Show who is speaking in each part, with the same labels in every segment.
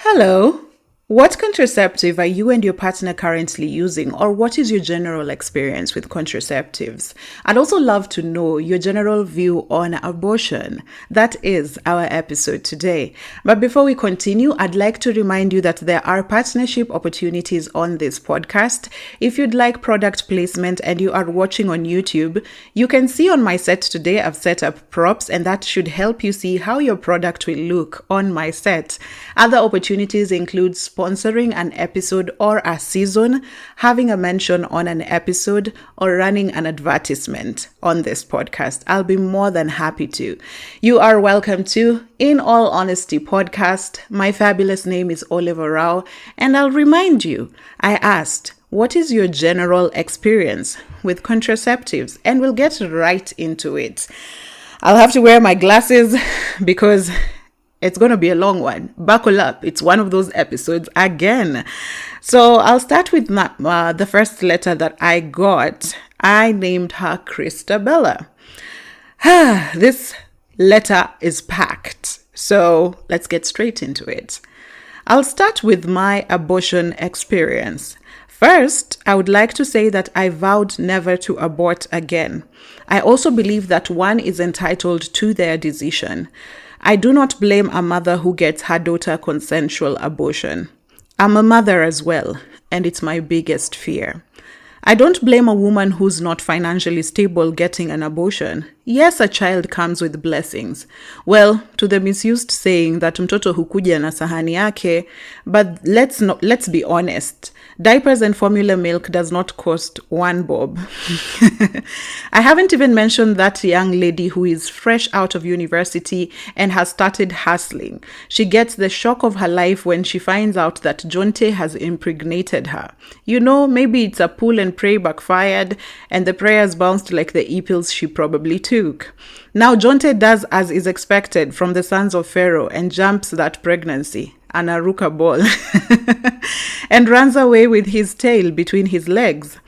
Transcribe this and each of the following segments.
Speaker 1: Hello. What contraceptive are you and your partner currently using, or what is your general experience with contraceptives? I'd also love to know your general view on abortion. That is our episode today. But before we continue, I'd like to remind you that there are partnership opportunities on this podcast. If you'd like product placement and you are watching on YouTube, you can see on my set today I've set up props, and that should help you see how your product will look on my set. Other opportunities include sponsoring an episode or a season, having a mention on an episode, or running an advertisement on this podcast. I'll be more than happy to. You are welcome to In All Honesty Podcast. My fabulous name is Oliver Rao, and I'll remind you, I asked, what is your general experience with contraceptives? And we'll get right into it. I'll have to wear my glasses because it's going to be a long one. Buckle up. It's one of those episodes again. So I'll start with the first letter that I got. I named her Christabella. This letter is packed. So let's get straight into it. I'll start with my abortion experience. First, I would like to say that I vowed never to abort again. I also believe that one is entitled to their decision. I do not blame a mother who gets her daughter consensual abortion. I'm a mother as well, and it's my biggest fear. I don't blame a woman who's not financially stable getting an abortion. Yes, a child comes with blessings. Well, to the misused saying that mtoto hukuja na sahani yake, but let's be honest. Diapers and formula milk does not cost 1 bob. I haven't even mentioned that young lady who is fresh out of university and has started hustling. She gets the shock of her life when she finds out that Jonte has impregnated her. You know, maybe it's a pull and pray backfired and the prayers bounced like the e-pills she probably took. Now Jonte does as is expected from the sons of Pharaoh and jumps that pregnancy, an aruka ball, and runs away with his tail between his legs.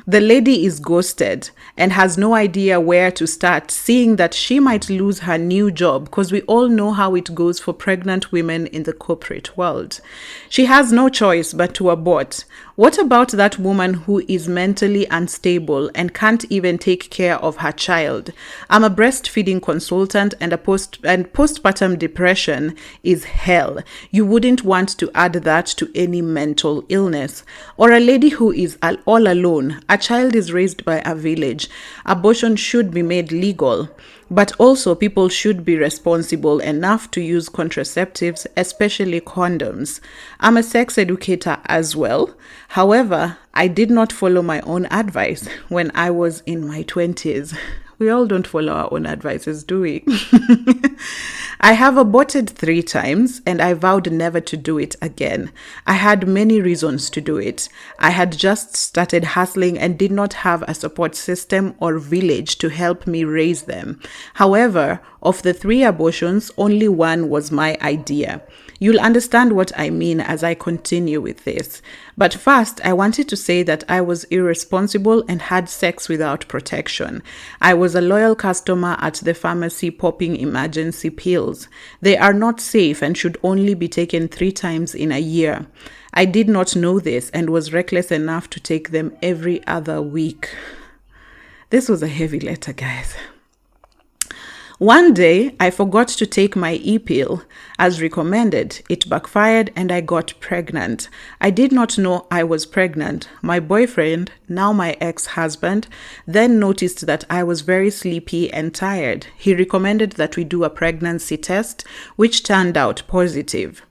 Speaker 1: The lady is ghosted and has no idea where to start, seeing that she might lose her new job because we all know how it goes for pregnant women in the corporate world. She has no choice but to abort. What about that woman who is mentally unstable and can't even take care of her child? I'm a breastfeeding consultant, and postpartum depression is hell. You wouldn't want to add that to any mental illness. Or a lady who is all alone. A child is raised by a village. Abortion should be made legal. But also people should be responsible enough to use contraceptives, especially condoms. I'm a sex educator as well. However, I did not follow my own advice when I was in my 20s. We all don't follow our own advices, do we? I have aborted 3 times and I vowed never to do it again. I had many reasons to do it. I had just started hustling and did not have a support system or village to help me raise them. However, of the 3 abortions, only one was my idea. You'll understand what I mean as I continue with this. But first, I wanted to say that I was irresponsible and had sex without protection. I was a loyal customer at the pharmacy popping emergency pills. They are not safe and should only be taken 3 times in a year. I did not know this and was reckless enough to take them every other week. This was a heavy letter, guys. One day, I forgot to take my e-pill as recommended. It backfired and I got pregnant. I did not know I was pregnant. My boyfriend, now my ex-husband, then noticed that I was very sleepy and tired. He recommended that we do a pregnancy test, which turned out positive.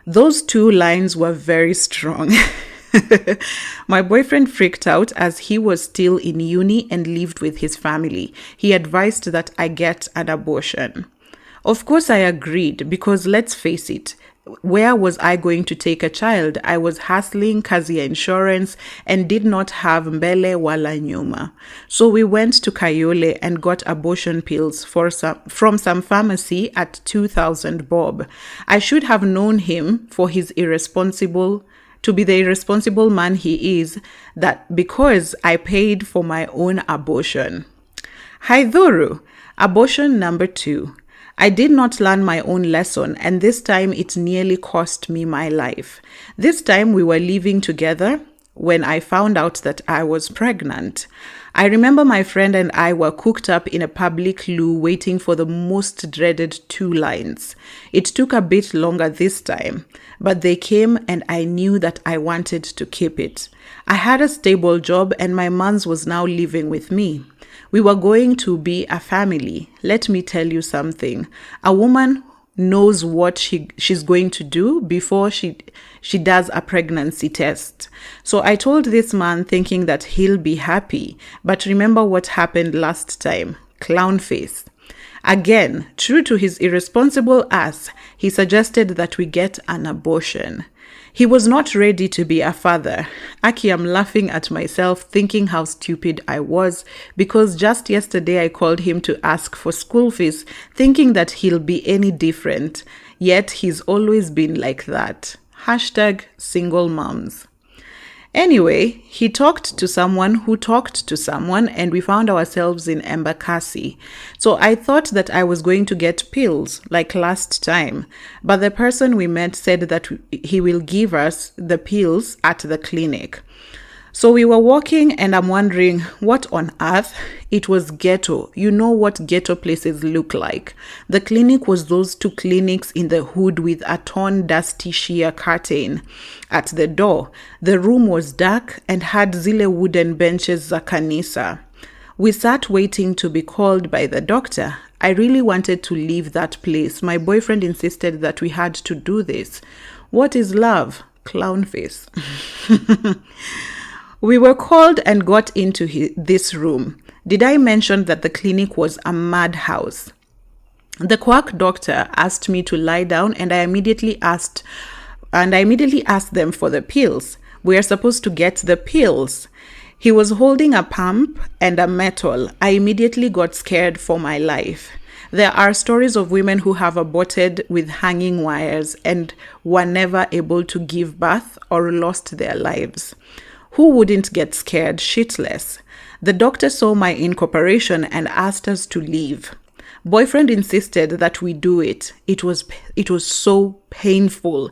Speaker 1: Those 2 lines were very strong. My boyfriend freaked out as he was still in uni and lived with his family. He advised that I get an abortion. Of course, I agreed because let's face it, where was I going to take a child? I was hustling kazi ya insurance and did not have mbele wala nyuma. So we went to Kayole and got abortion pills from some pharmacy at 2,000 bob. I should have known him for his to be the irresponsible man he is, that because I paid for my own abortion. Haidhuru, abortion number 2. I did not learn my own lesson, and this time it nearly cost me my life. This time we were living together when I found out that I was pregnant. I remember my friend and I were cooked up in a public loo waiting for the most dreaded 2 lines. It took a bit longer this time, but they came and I knew that I wanted to keep it. I had a stable job and my mons was now living with me. We were going to be a family. Let me tell you something. A woman knows what she's going to do before she does a pregnancy test. So I told this man thinking that he'll be happy. But remember what happened last time. Clown face. Again, true to his irresponsible ass, he suggested that we get an abortion. He was not ready to be a father. Aki, I'm laughing at myself, thinking how stupid I was, because just yesterday I called him to ask for school fees, thinking that he'll be any different. Yet he's always been like that. Hashtag single moms. Anyway, he talked to someone who talked to someone, and we found ourselves in Embakasi. So I thought that I was going to get pills like last time, but the person we met said that he will give us the pills at the clinic. So we were walking and I'm wondering, what on earth? It was ghetto. You know what ghetto places look like. The clinic was those 2 clinics in the hood with a torn, dusty sheer curtain at the door. The room was dark and had zile wooden benches za kanisa. We sat waiting to be called by the doctor. I really wanted to leave that place. My boyfriend insisted that we had to do this. What is love? Clown face. We were called and got into this room. Did I mention that the clinic was a madhouse? The quack doctor asked me to lie down and I immediately asked them for the pills. We are supposed to get the pills. He was holding a pump and a metal. I immediately got scared for my life. There are stories of women who have aborted with hanging wires and were never able to give birth or lost their lives. Who wouldn't get scared shitless? The doctor saw my incorporation and asked us to leave. Boyfriend insisted that we do it. It was so painful.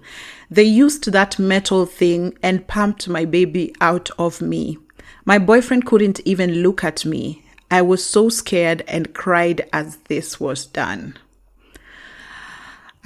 Speaker 1: They used that metal thing and pumped my baby out of me. My boyfriend couldn't even look at me. I was so scared and cried as this was done.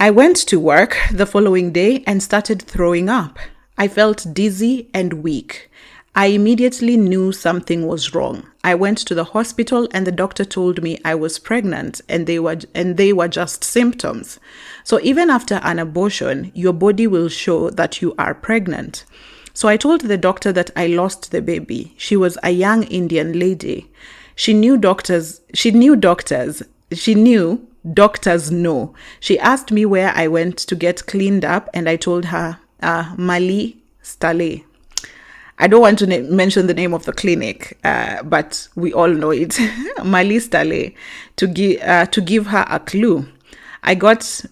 Speaker 1: I went to work the following day and started throwing up. I felt dizzy and weak. I immediately knew something was wrong. I went to the hospital and the doctor told me I was pregnant and they were just symptoms. So even after an abortion, your body will show that you are pregnant. So I told the doctor that I lost the baby. She was a young Indian lady. She knew doctors know. She asked me where I went to get cleaned up and I told her, Mali Stale. I don't want to mention the name of the clinic, but we all know it. Mali Stale, to give her a clue. I got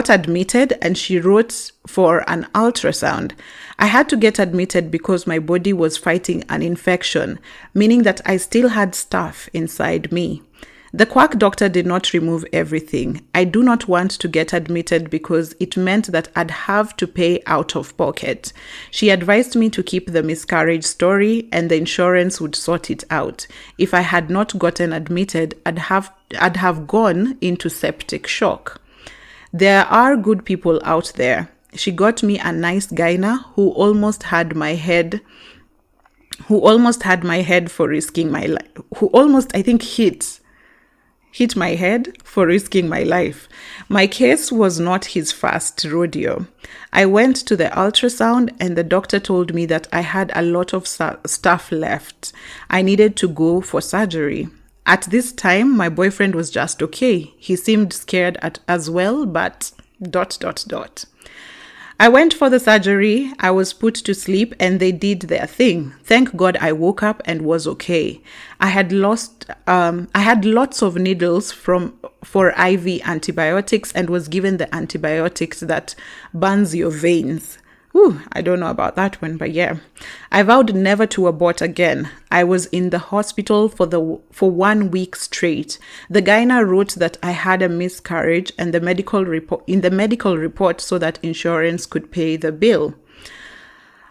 Speaker 1: admitted and she wrote for an ultrasound. I had to get admitted because my body was fighting an infection, meaning that I still had stuff inside me. The quack doctor did not remove everything. I do not want to get admitted because it meant that I'd have to pay out of pocket. She advised me to keep the miscarriage story and the insurance would sort it out. If I had not gotten admitted, I'd have gone into septic shock. There are good people out there. She got me a nice gyna who almost had my head for risking my life. Who almost, I think, hit my head for risking my life. My case was not his first rodeo. I went to the ultrasound and the doctor told me that I had a lot of stuff left. I needed to go for surgery. At this time, my boyfriend was just okay. He seemed scared as well, but ... I went for the surgery, I was put to sleep and they did their thing. Thank God I woke up and was okay. I had lots of needles for IV antibiotics and was given the antibiotics that burns your veins. Whew, I don't know about that one, but yeah. I vowed never to abort again. I was in the hospital for 1 week straight. The gyna wrote that I had a miscarriage and the medical report so that insurance could pay the bill.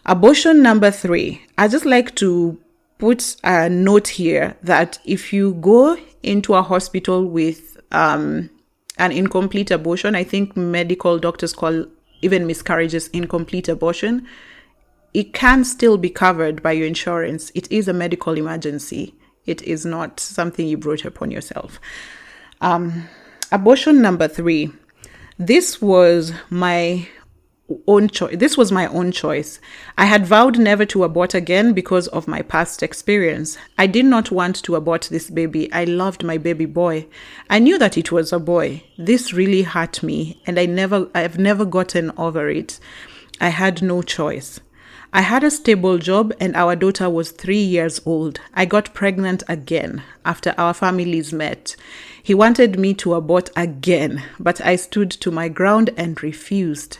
Speaker 1: Abortion number 3. I just like to put a note here that if you go into a hospital with an incomplete abortion, I think medical doctors call even miscarriages incomplete abortion, it can still be covered by your insurance. It is a medical emergency. It is not something you brought upon yourself. Abortion number 3. This was my own choice. I had vowed never to abort again because of my past experience. I did not want to abort this baby. I loved my baby boy. I knew that it was a boy. This really hurt me, and I've never gotten over it. I had no choice. I had a stable job and our daughter was 3 years old. I got pregnant again after our families met. He wanted me to abort again, but I stood to my ground and refused.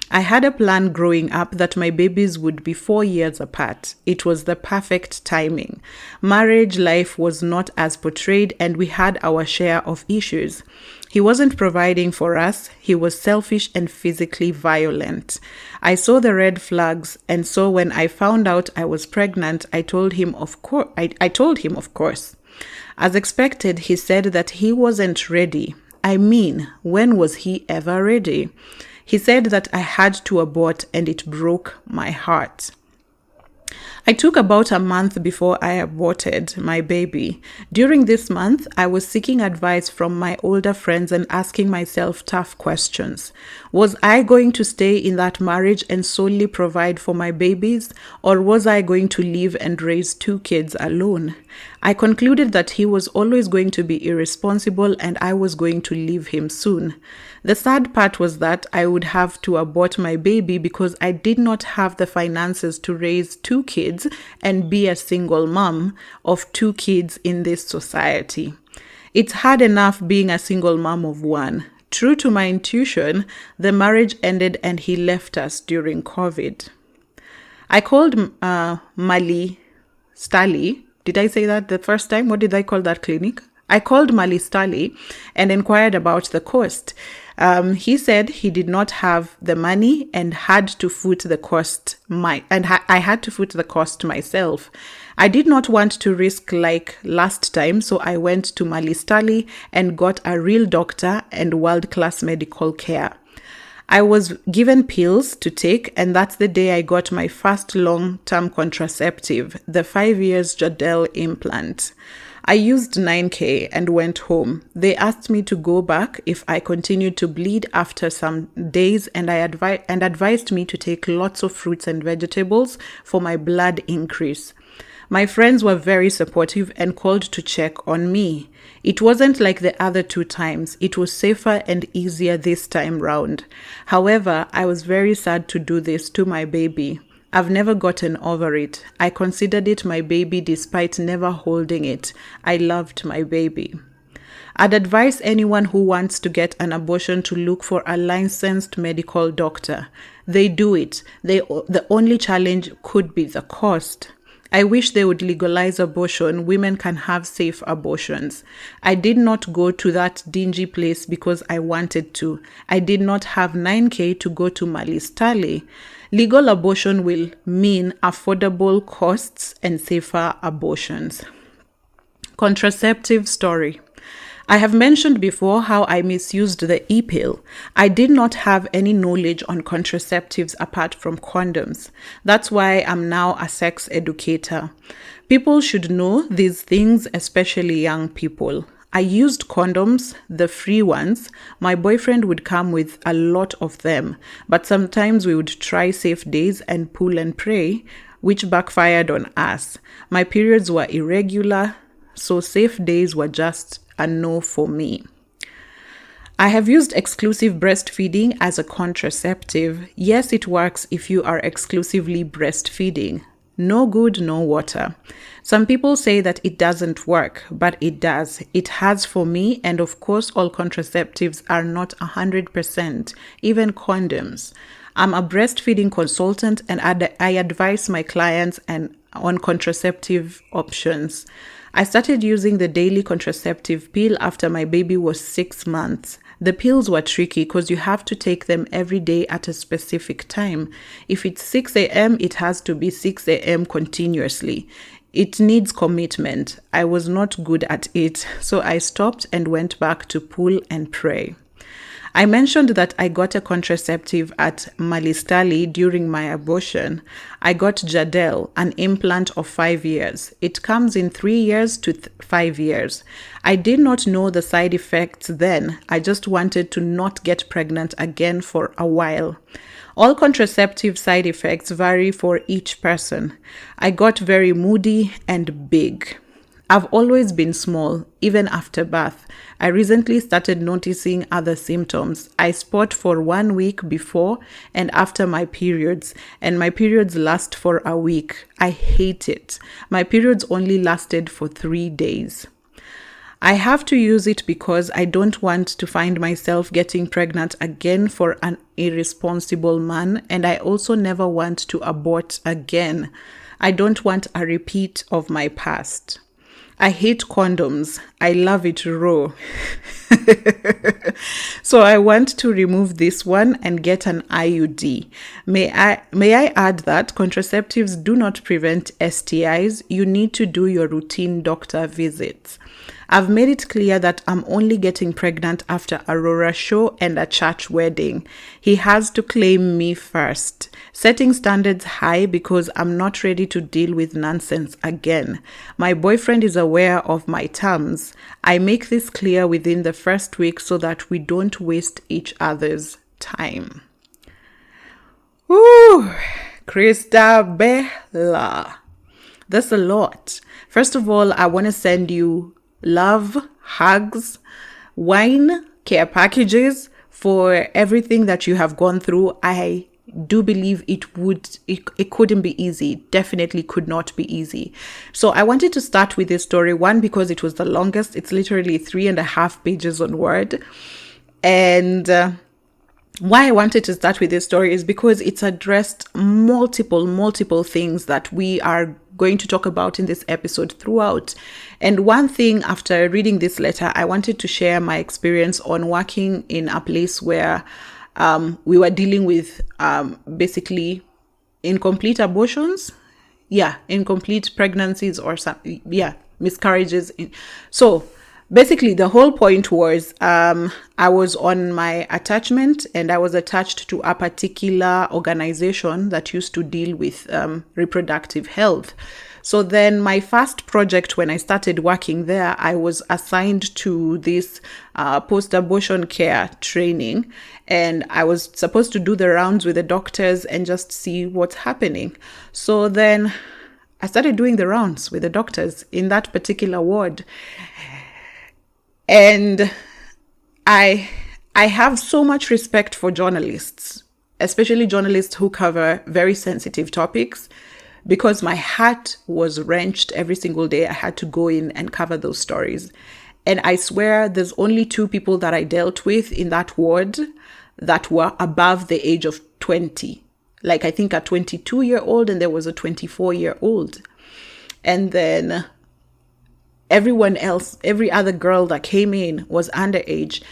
Speaker 1: I had a plan growing up that my babies would be 4 years apart. It was the perfect timing. Marriage life was not as portrayed and we had our share of issues. He wasn't providing for us. He was selfish and physically violent. I saw the red flags, and so when I found out I was pregnant, I told him of course. As expected, he said that he wasn't ready. I mean, when was he ever ready? He said that I had to abort, and it broke my heart. I took about a month before I aborted my baby. During this month, I was seeking advice from my older friends and asking myself tough questions. Was I going to stay in that marriage and solely provide for my babies, or was I going to leave and raise 2 kids alone? I concluded that he was always going to be irresponsible and I was going to leave him soon. The sad part was that I would have to abort my baby because I did not have the finances to raise 2 kids and be a single mom of 2 kids in this society. It's hard enough being a single mom of 1. True to my intuition, the marriage ended and he left us during COVID. I called Mali Stali. Did I say that the first time? What did I call that clinic? I called Mali Stali and inquired about the cost. He said he did not have the money and had to foot the cost. I had to foot the cost myself. I did not want to risk like last time, so I went to Mali Stali and got a real doctor and world-class medical care. I was given pills to take, and that's the day I got my first long-term contraceptive, the 5 years Jadel implant. I used 9K and went home. They asked me to go back if I continued to bleed after some days, and advised me to take lots of fruits and vegetables for my blood increase. My friends were very supportive and called to check on me. It wasn't like the other 2 times. It was safer and easier this time round. However, I was very sad to do this to my baby. I've never gotten over it. I considered it my baby despite never holding it. I loved my baby. I'd advise anyone who wants to get an abortion to look for a licensed medical doctor. They do it. The only challenge could be the cost. I wish they would legalize abortion. Women can have safe abortions. I did not go to that dingy place because I wanted to. I did not have 9K to go to Mali Stali. Legal abortion will mean affordable costs and safer abortions. Contraceptive story. I have mentioned before how I misused the e-pill. I did not have any knowledge on contraceptives apart from condoms. That's why I'm now a sex educator. People should know these things, especially young people. I used condoms, the free ones. My boyfriend would come with a lot of them, but sometimes we would try safe days and pull and pray, which backfired on us. My periods were irregular, so safe days were just a no for me. I have used exclusive breastfeeding as a contraceptive. Yes, it works if you are exclusively breastfeeding. No good, no water. Some people say that it doesn't work, but it does. It has for me, and of course all contraceptives are not 100%, even condoms. I'm a breastfeeding consultant, and I advise my clients on contraceptive options. I started using the daily contraceptive pill after my baby was 6 months. The pills were tricky because you have to take them every day at a specific time. If it's 6 a.m., it has to be 6 a.m. continuously. It needs commitment. I was not good at it, so I stopped and went back to pull and pray. I mentioned that I got a contraceptive at Malistali during my abortion. I got Jadel, an implant of 5 years. It comes in 3 years to 5 years. I did not know the side effects then. I just wanted to not get pregnant again for a while. All contraceptive side effects vary for each person. I got very moody and big. I've always been small, even after birth. I recently started noticing other symptoms. I spot for 1 week before and after my periods, and my periods last for a week. I hate it. My periods only lasted for 3 days. I have to use it because I don't want to find myself getting pregnant again for an irresponsible man, and I also never want to abort again. I don't want a repeat of my past. I hate condoms. I love it raw. So I want to remove this one and get an IUD. May I add that contraceptives do not prevent STIs. You need to do your routine doctor visits. I've made it clear that I'm only getting pregnant after Aurora show and a church wedding. He has to claim me first, setting standards high because I'm not ready to deal with nonsense again. My boyfriend is aware of my terms. I make this clear within the first week so that we don't waste each other's time. Ooh, Christabella. That's a lot. First of all, I want to send you love, hugs, wine, care packages for everything that you have gone through. I do believe it couldn't be easy. Definitely could not be easy. So I wanted to start with this story, one, because it was the longest. It's literally 3.5 pages on Word. And why I wanted to start with this story is because it's addressed multiple things that we are going to talk about in this episode throughout. And one thing, after reading this letter, I wanted to share my experience on working in a place where we were dealing with basically incomplete abortions. Incomplete pregnancies or miscarriages. So basically, the whole point was I was on my attachment, and I was attached to a particular organization that used to deal with reproductive health. So then my first project, when I started working there, I was assigned to this post-abortion care training, and I was supposed to do the rounds with the doctors and just see what's happening. So then I started doing the rounds with the doctors in that particular ward. And I have so much respect for journalists, especially journalists who cover very sensitive topics, because my heart was wrenched every single day. I had to go in and cover those stories. And I swear there's only 2 people that I dealt with in that ward that were above the age of 20. Like, I think a 22-year-old, and there was a 24-year-old. And then everyone else, every other girl that came in was underage.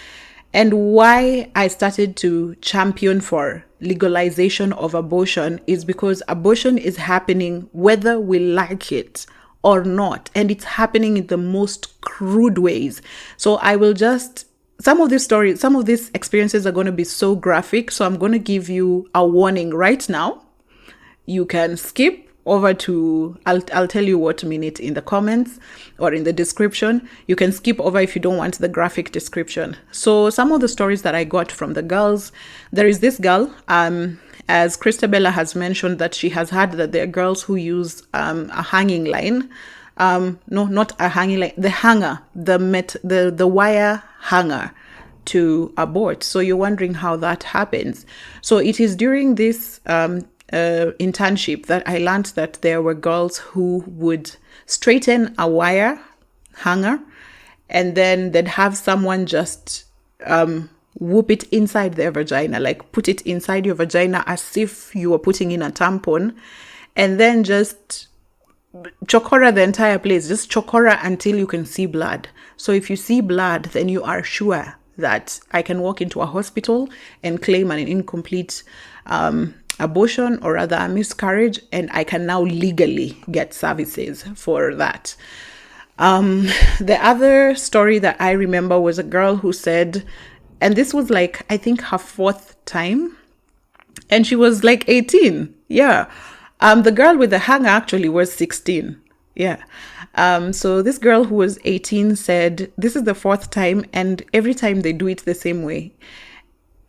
Speaker 1: And why I started to champion for legalization of abortion is because abortion is happening whether we like it or not. And it's happening in the most crude ways. So I will just, some of these experiences are going to be so graphic. So I'm going to give you a warning right now. You can skip over to, I'll tell you what minute in the comments or in the description. You can skip over if you don't want the graphic description. So some of the stories that I got from the girls, there is this girl, as Christabella has mentioned, that she has had that there are girls who use a hanging line. No, not a hanging line, the hanger, the wire hanger to abort. So you're wondering how that happens. So it is during this internship that I learned that there were girls who would straighten a wire hanger, and then they'd have someone just whoop it inside their vagina, like put it inside your vagina as if you were putting in a tampon, and then just chokora the entire place. Just chokora until you can see blood. So if you see blood, then you are sure that I can walk into a hospital and claim an incomplete abortion, or rather a miscarriage, and I can now legally get services for that. The other story that I remember was a girl who said, and this was like, I think her 4th time, and she was like 18. Yeah. The girl with the hanger actually was 16. Yeah. So this girl who was 18 said, this is the 4th time, and every time they do it the same way.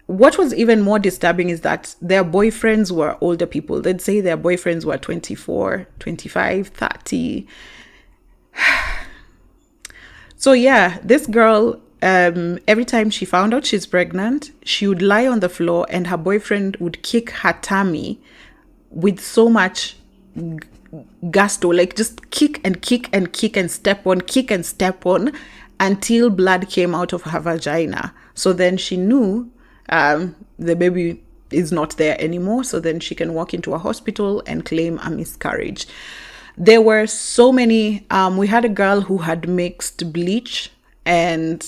Speaker 1: What was even more disturbing is that their boyfriends were older people. They'd say their boyfriends were 24, 25, 30. So yeah, this girl, every time she found out she's pregnant, she would lie on the floor and her boyfriend would kick her tummy with so much gusto, like just kick and kick and kick and step on until blood came out of her vagina. So then she knew the baby is not there anymore. So then she can walk into a hospital and claim a miscarriage. There were so many. We had a girl who had mixed bleach and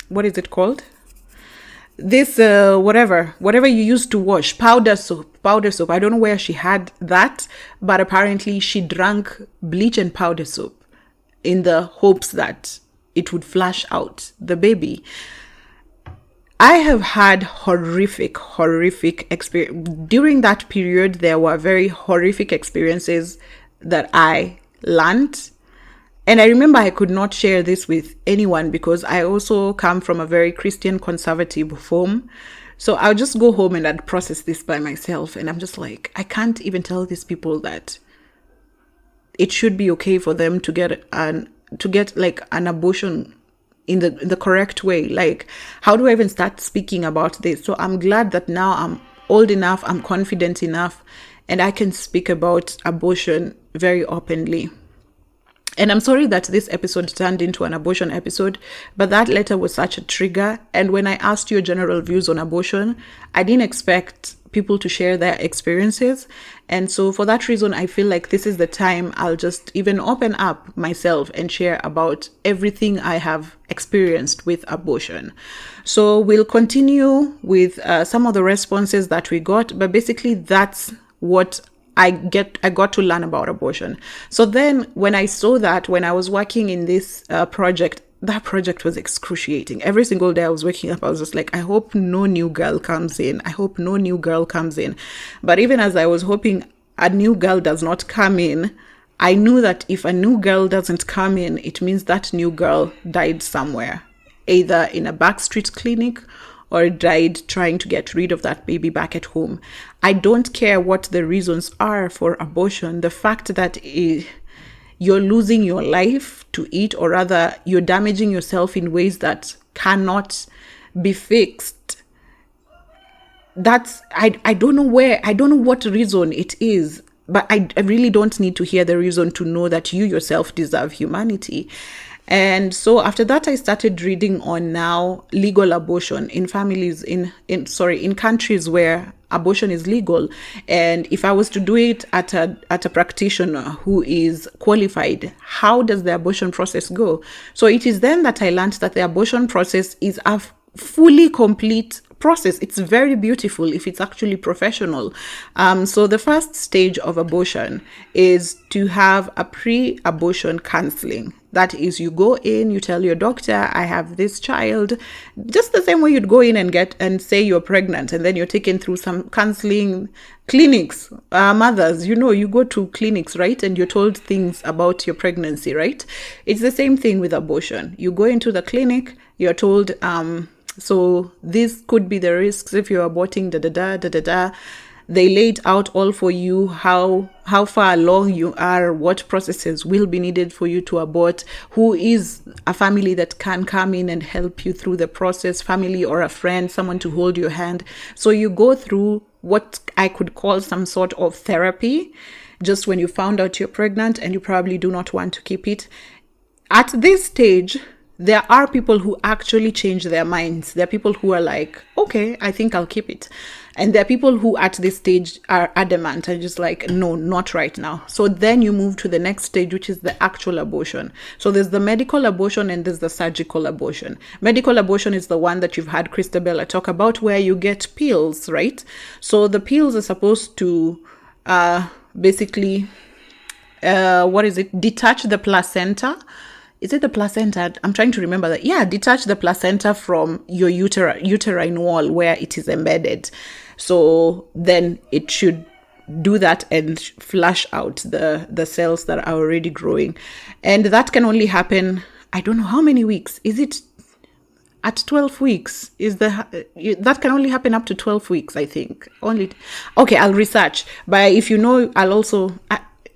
Speaker 1: what is it called? This whatever you use to wash, powder soap. I don't know where she had that, but apparently she drank bleach and powder soap in the hopes that it would flush out the baby. I have had horrific experience during that period. There were very horrific experiences that I learned. And I remember I could not share this with anyone because I also come from a very Christian conservative home. So I'll just go home and I'd process this by myself. And I'm just like, I can't even tell these people that it should be okay for them to get like an abortion in the correct way. Like, how do I even start speaking about this? So I'm glad that now I'm old enough, I'm confident enough, and I can speak about abortion very openly. And I'm sorry that this episode turned into an abortion episode, but that letter was such a trigger. And when I asked your general views on abortion, I didn't expect people to share their experiences. And so for that reason, I feel like this is the time I'll just even open up myself and share about everything I have experienced with abortion. So we'll continue with some of the responses that we got, but basically that's what I got to learn about abortion. So then when I saw that, when I was working in this project, that project was excruciating. Every single day I was waking up, I was just like, I hope no new girl comes in. But even as I was hoping a new girl does not come in, I knew that if a new girl doesn't come in, it means that new girl died somewhere, either in a backstreet clinic or died trying to get rid of that baby back at home. I don't care what the reasons are for abortion. The fact that you're losing your life to it, or rather you're damaging yourself in ways that cannot be fixed. I don't know what reason it is, but I really don't need to hear the reason to know that you yourself deserve humanity. And so after that, I started reading on now legal abortion in families in countries where abortion is legal. And if I was to do it at a practitioner who is qualified, how does the abortion process go? So it is then that I learned that the abortion process is a fully complete process. It's very beautiful if it's actually professional. So the first stage of abortion is to have a pre-abortion counseling. That is, you go in, you tell your doctor, I have this child, just the same way you'd go in and say you're pregnant, and then you're taken through some counseling clinics. Mothers, you go to clinics, right? And you're told things about your pregnancy, right? It's the same thing with abortion. You go into the clinic, you're told, so this could be the risks if you're aborting, They laid out all for you, how far along you are, what processes will be needed for you to abort, who is a family that can come in and help you through the process, family or a friend, someone to hold your hand. So you go through what I could call some sort of therapy, just when you found out you're pregnant and you probably do not want to keep it. At this stage, there are people who actually change their minds. There are people who are like, okay, I think I'll keep it. And there are people who at this stage are adamant and just like, no, not right now. So then you move to the next stage, which is the actual abortion. So there's the medical abortion and there's the surgical abortion. Medical abortion is the one that you've had Christabella talk about, where you get pills, right? So the pills are supposed to basically, detach the placenta. Is it the placenta? I'm trying to remember that. Yeah, detach the placenta from your uterine wall where it is embedded. So then it should do that and flush out the cells that are already growing. And that can only happen, I don't know how many weeks. Is it at 12 weeks? That can only happen up to 12 weeks, I think. Okay, I'll research. But if you know, I'll also...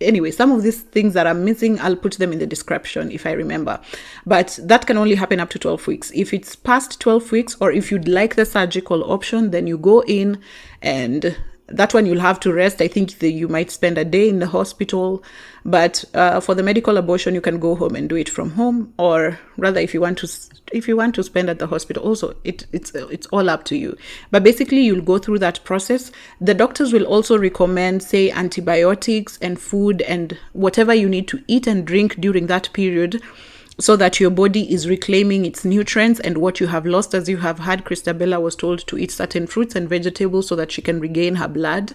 Speaker 1: Anyway, some of these things that I'm missing, I'll put them in the description if I remember. But that can only happen up to 12 weeks. If it's past 12 weeks, or if you'd like the surgical option, then you go in, and that one you'll have to rest. I think you might spend a day in the hospital. But for the medical abortion, you can go home and do it from home, or rather, if you want to spend at the hospital, also it's all up to you. But basically, you'll go through that process. The doctors will also recommend, say, antibiotics and food and whatever you need to eat and drink during that period, so that your body is reclaiming its nutrients and what you have lost. As you have had, Christabella was told to eat certain fruits and vegetables so that she can regain her blood.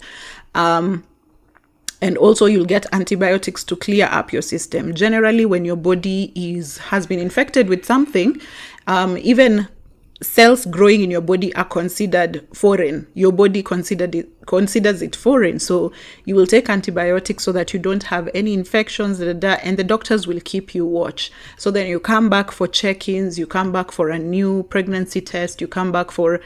Speaker 1: And also you'll get antibiotics to clear up your system. Generally, when your body has been infected with something, even cells growing in your body are considered foreign. Your body considers it foreign. So you will take antibiotics so that you don't have any infections, and the doctors will keep you watch. So then you come back for check-ins, you come back for a new pregnancy test, you come back for...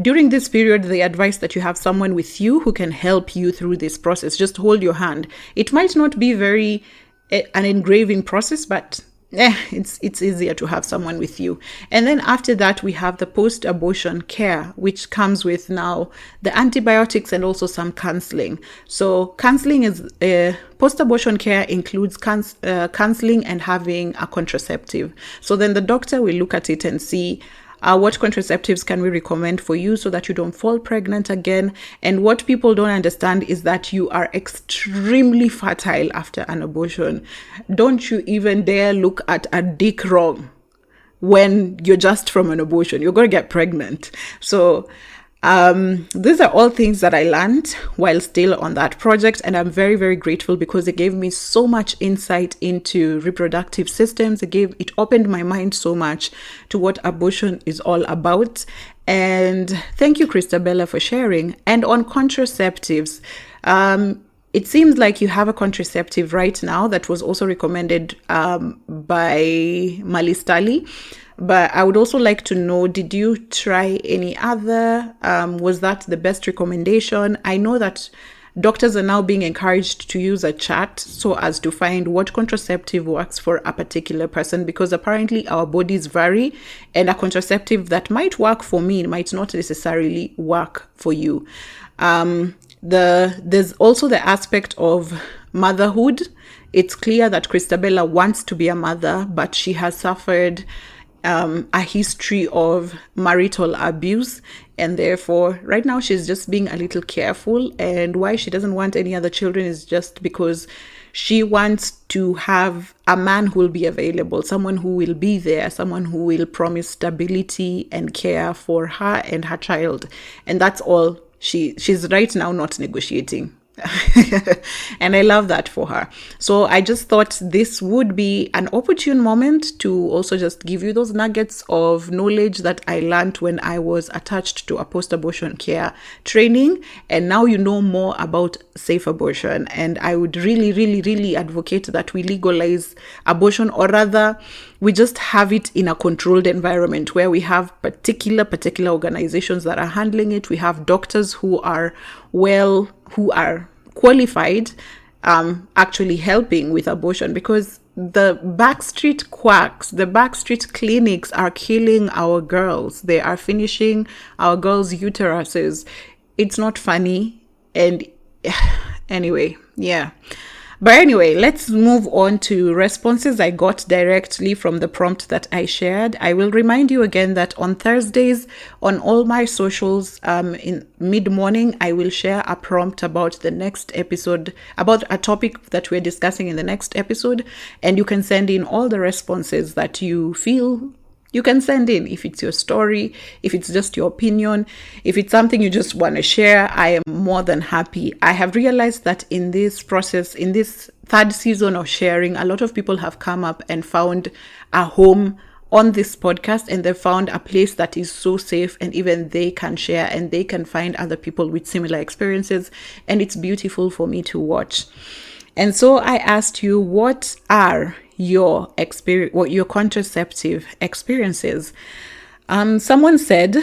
Speaker 1: During this period, they advise that you have someone with you who can help you through this process. Just hold your hand. It might not be an engraving process, but it's easier to have someone with you. And then after that, we have the post-abortion care, which comes with now the antibiotics and also some counseling. So counseling is post-abortion care includes counseling and having a contraceptive. So then the doctor will look at it and see what contraceptives can we recommend for you so that you don't fall pregnant again. And what people don't understand is that you are extremely fertile after an abortion. Don't you even dare look at a dick wrong when you're just from an abortion. You're going to get pregnant. So these are all things that I learned while still on that project, and I'm very, very grateful because it gave me so much insight into reproductive systems. It opened my mind so much to what abortion is all about. And thank you, Christabella, for sharing. And on contraceptives, it seems like you have a contraceptive right now that was also recommended by Malistali. But I would also like to know, did you try any other? Was that the best recommendation? I know that doctors are now being encouraged to use a chart so as to find what contraceptive works for a particular person, because apparently our bodies vary, and a contraceptive that might work for me might not necessarily work for you. There's also the aspect of motherhood. It's clear that Christabella wants to be a mother, but she has suffered a history of marital abuse, and therefore right now she's just being a little careful. And why she doesn't want any other children is just because she wants to have a man who will be available, someone who will be there, someone who will promise stability and care for her and her child. And that's all she's right now not negotiating. And I love that for her. So I just thought this would be an opportune moment to also just give you those nuggets of knowledge that I learned when I was attached to a post-abortion care training. And now you know more about safe abortion. And I would really, really, really advocate that we legalize abortion, or rather we just have it in a controlled environment where we have particular organizations that are handling it. We have doctors who are qualified actually helping with abortion, because the backstreet quacks, the backstreet clinics are killing our girls. They are finishing our girls' uteruses. It's not funny. And anyway, yeah. But anyway, let's move on to responses I got directly from the prompt that I shared. I will remind you again that on Thursdays, on all my socials, in mid-morning, I will share a prompt about the next episode, about a topic that we're discussing in the next episode. And you can send in all the responses that you feel you can send in. If it's your story, if it's just your opinion, if it's something you just want to share, I am more than happy. I have realized that in this process, in this third season of sharing, a lot of people have come up and found a home on this podcast, and they found a place that is so safe, and even they can share and they can find other people with similar experiences, and it's beautiful for me to watch. And so I asked you, what are your contraceptive experiences? Someone said,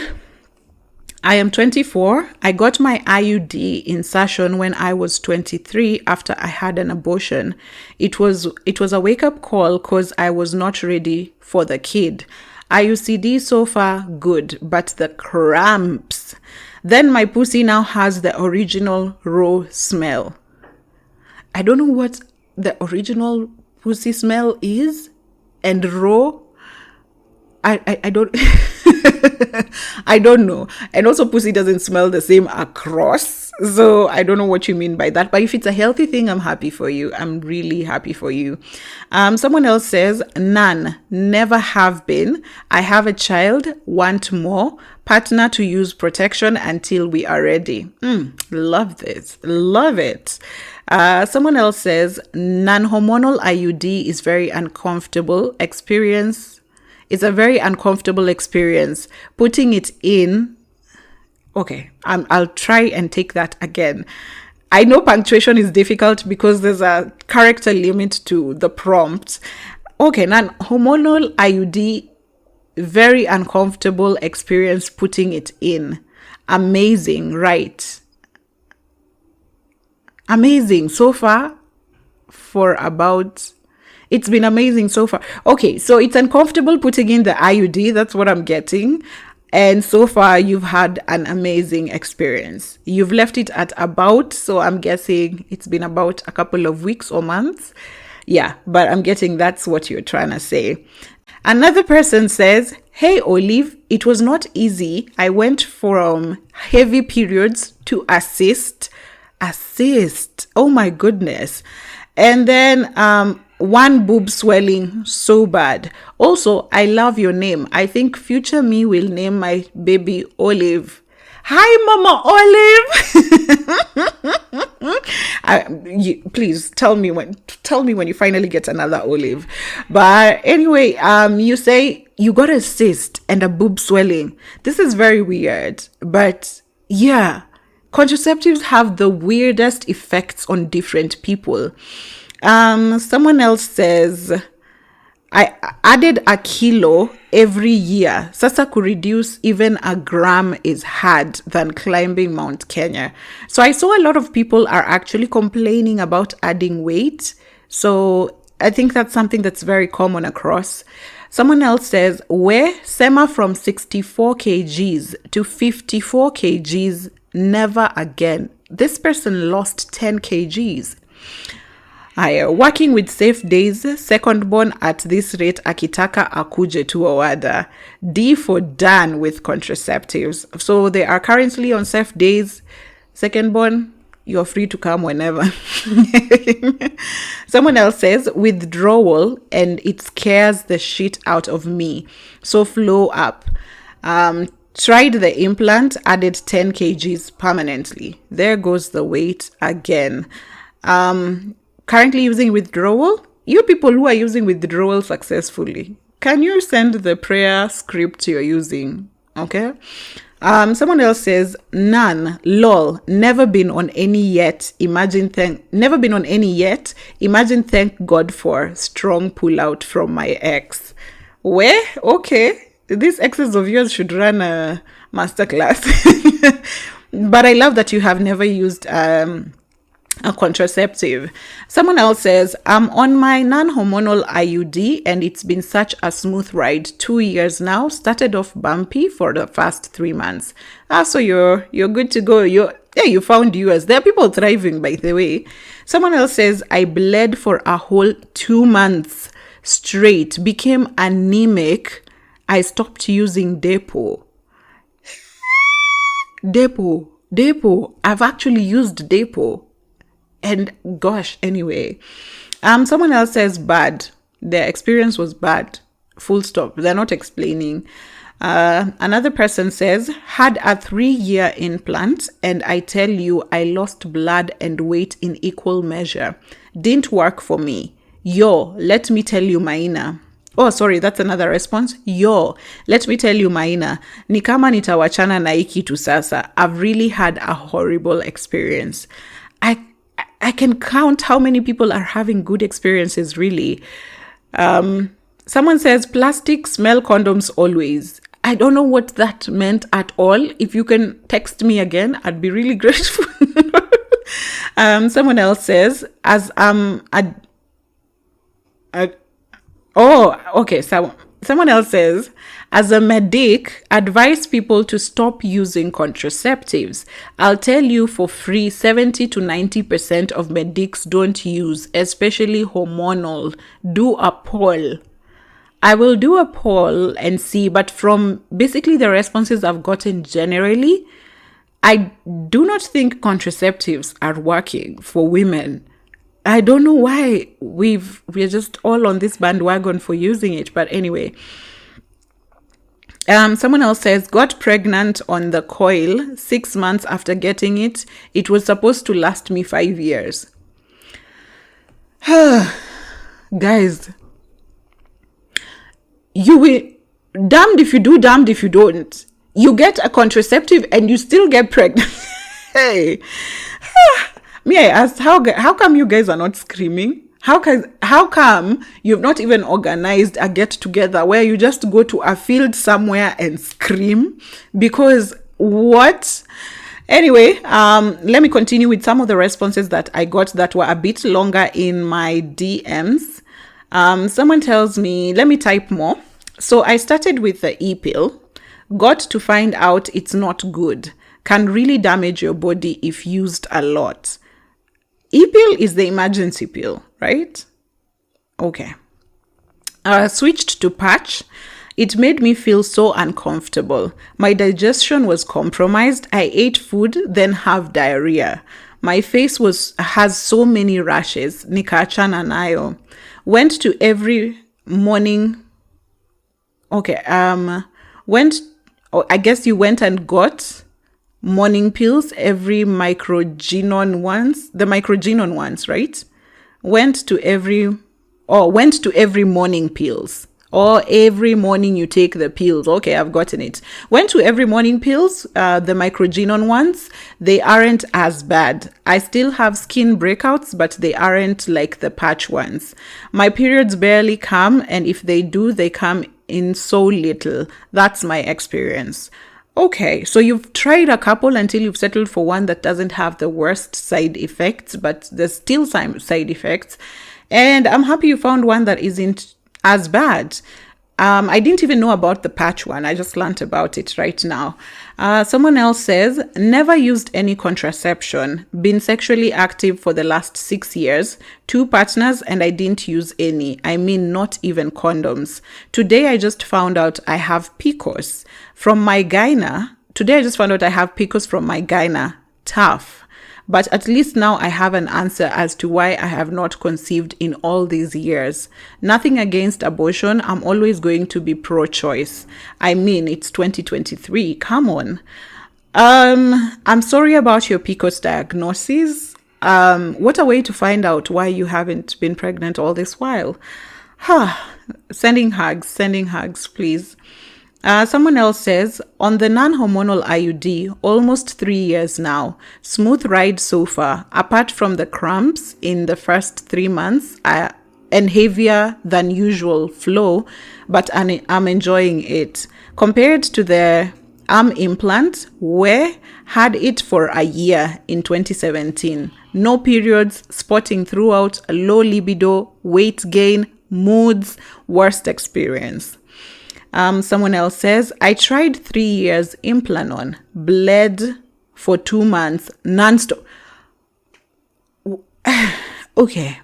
Speaker 1: I am 24. I got my IUD insertion when I was 23 after I had an abortion. It was a wake-up call because I was not ready for the kid. IUCD so far good, but the cramps. Then my pussy now has the original raw smell. I don't know what the original pussy smell is, and raw. I don't I don't know. And also pussy doesn't smell the same across. So I don't know what you mean by that. But if it's a healthy thing, I'm happy for you. I'm really happy for you. Someone else says, none, never have been. I have a child, want more. Partner to use protection until we are ready. Love this. Love it. Someone else says, non-hormonal IUD is very uncomfortable experience. It's a very uncomfortable experience. Putting it in. Okay, I'll try and take that again. I know punctuation is difficult because there's a character limit to the prompt. Okay, non-hormonal IUD, very uncomfortable experience putting it in. Amazing, right? Amazing so far it's been amazing so far. Okay, so it's uncomfortable putting in the IUD. That's what I'm getting. And so far, you've had an amazing experience. You've left it at about, so I'm guessing it's been about a couple of weeks or months. Yeah, but I'm getting that's what you're trying to say. Another person says, hey, Olive, it was not easy. I went from heavy periods to assist. Oh my goodness. And then one boob swelling so bad. Also, I love your name. I think future me will name my baby Olive. Hi, Mama Olive. Please tell me when you finally get another Olive. But anyway, you say you got a cyst and a boob swelling. This is very weird, but yeah, contraceptives have the weirdest effects on different people. Someone else says, I added a kilo every year. Sasa could reduce even a gram is hard than climbing Mount Kenya. So I saw a lot of people are actually complaining about adding weight. So I think that's something that's very common across. Someone else says, where Sema from 64 kgs to 54 kgs, never again. This person lost 10 kgs. Working with safe days, second born at this rate akitaka akuje tu awada. D for done with contraceptives. So they are currently on safe days. Second born, you're free to come whenever. Someone else says withdrawal and it scares the shit out of me. So flow up. Tried the implant, added 10 kgs permanently. There goes the weight again. Currently using withdrawal. You people who are using withdrawal successfully, can you send the prayer script you're using? Okay. Someone else says, none, lol, never been on any yet. Never been on any yet. Imagine thank God for strong pull out from my ex. Where? Okay. These exes of yours should run a masterclass. But I love that you have never used a contraceptive. Someone else says, I'm on my non-hormonal IUD and it's been such a smooth ride. 2 years now. Started off bumpy for the first 3 months. So you're good to go. Yeah, you found yours. There are people thriving, by the way. Someone else says, I bled for a whole 2 months straight, became anemic. I stopped using Depo. Depo. I've actually used Depo. And gosh, anyway. Someone else says bad. Their experience was bad. Full stop. They're not explaining. Another person says, had a 3-year implant, and I tell you, I lost blood and weight in equal measure. Didn't work for me. Yo, let me tell you, Maina. Oh, sorry, that's another response. Yo, let me tell you, Maina. Ni kama nitawachana na hii kitu sasa. I've really had a horrible experience. I can count how many people are having good experiences, really. Someone says, plastic smell condoms always. I don't know what that meant at all. If you can text me again, I'd be really grateful. Someone else says, someone else says, as a medic, advise people to stop using contraceptives. I'll tell you for free, 70 to 90% of medics don't use, especially hormonal. Do a poll. I will do a poll and see, but from basically the responses I've gotten generally, I do not think contraceptives are working for women. I don't know why we're just all on this bandwagon for using it, but anyway. Someone else says, got pregnant on the coil 6 months after getting it. It was supposed to last me 5 years. Guys, you will, damned if you do, damned if you don't. You get a contraceptive and you still get pregnant. Hey. Me, I asked, how come you guys are not screaming? How come you've not even organized a get-together where you just go to a field somewhere and scream? Because what? Anyway, let me continue with some of the responses that I got that were a bit longer in my DMs. Someone tells me, let me type more. So I started with the e-pill, got to find out it's not good, can really damage your body if used a lot. E-pill is the emergency pill, right? Okay. Switched to patch. It made me feel so uncomfortable. My digestion was compromised. I ate food, then have diarrhea. My face has so many rashes. Nikaachana nayo. Went to every morning. Okay. I guess you went and got morning pills, the microgynon ones, right? Went to every morning pills, or every morning you take the pills. Okay, I've gotten it. Went to every morning pills, the microgynon ones. They aren't as bad. I still have skin breakouts, but they aren't like the patch ones. My periods barely come, and if they do, they come in so little. That's my experience. Okay, so you've tried a couple until you've settled for one that doesn't have the worst side effects, but there's still some side effects. And I'm happy you found one that isn't as bad. I didn't even know about the patch one. I just learned about it right now. Someone else says, never used any contraception. Been sexually active for the last 6 years. 2 partners and I didn't use any. I mean, not even condoms. Today I just found out I have PCOS from my gyna. Tough. But at least now I have an answer as to why I have not conceived in all these years. Nothing against abortion. I'm always going to be pro-choice. I mean, it's 2023. Come on. I'm sorry about your PCOS diagnosis. What a way to find out why you haven't been pregnant all this while. Sending hugs, please. Someone else says, on the non-hormonal IUD, almost 3 years now. Smooth ride so far, apart from the cramps in the first 3 months and heavier than usual flow, but I'm enjoying it. Compared to the arm implant, where had it for a year in 2017. No periods, spotting throughout, low libido, weight gain, moods, worst experience. Someone else says, I tried 3 years Implanon, bled for 2 months, non-stop. Okay.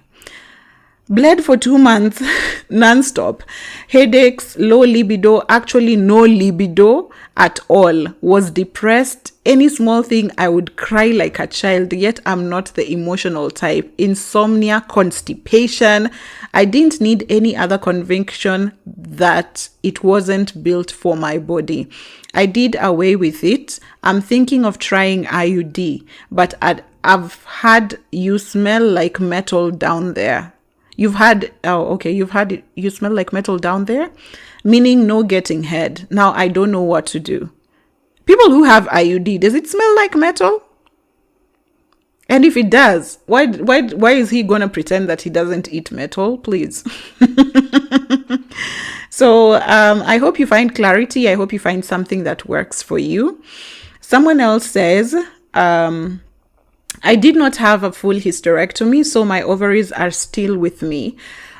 Speaker 1: Bled for 2 months, non-stop. Headaches, low libido, actually no libido at all. Was depressed. Any small thing, I would cry like a child, yet I'm not the emotional type. Insomnia, constipation. I didn't need any other conviction that it wasn't built for my body. I did away with it. I'm thinking of trying IUD, but I've had you smell like metal down there. You smell like metal down there, meaning no getting head. Now I don't know what to do. People who have IUD, does it smell like metal? And if it does, why is he gonna pretend that he doesn't eat metal? Please. So I hope you find clarity. I hope you find something that works for you. Someone else says, I did not have a full hysterectomy, so my ovaries are still with me.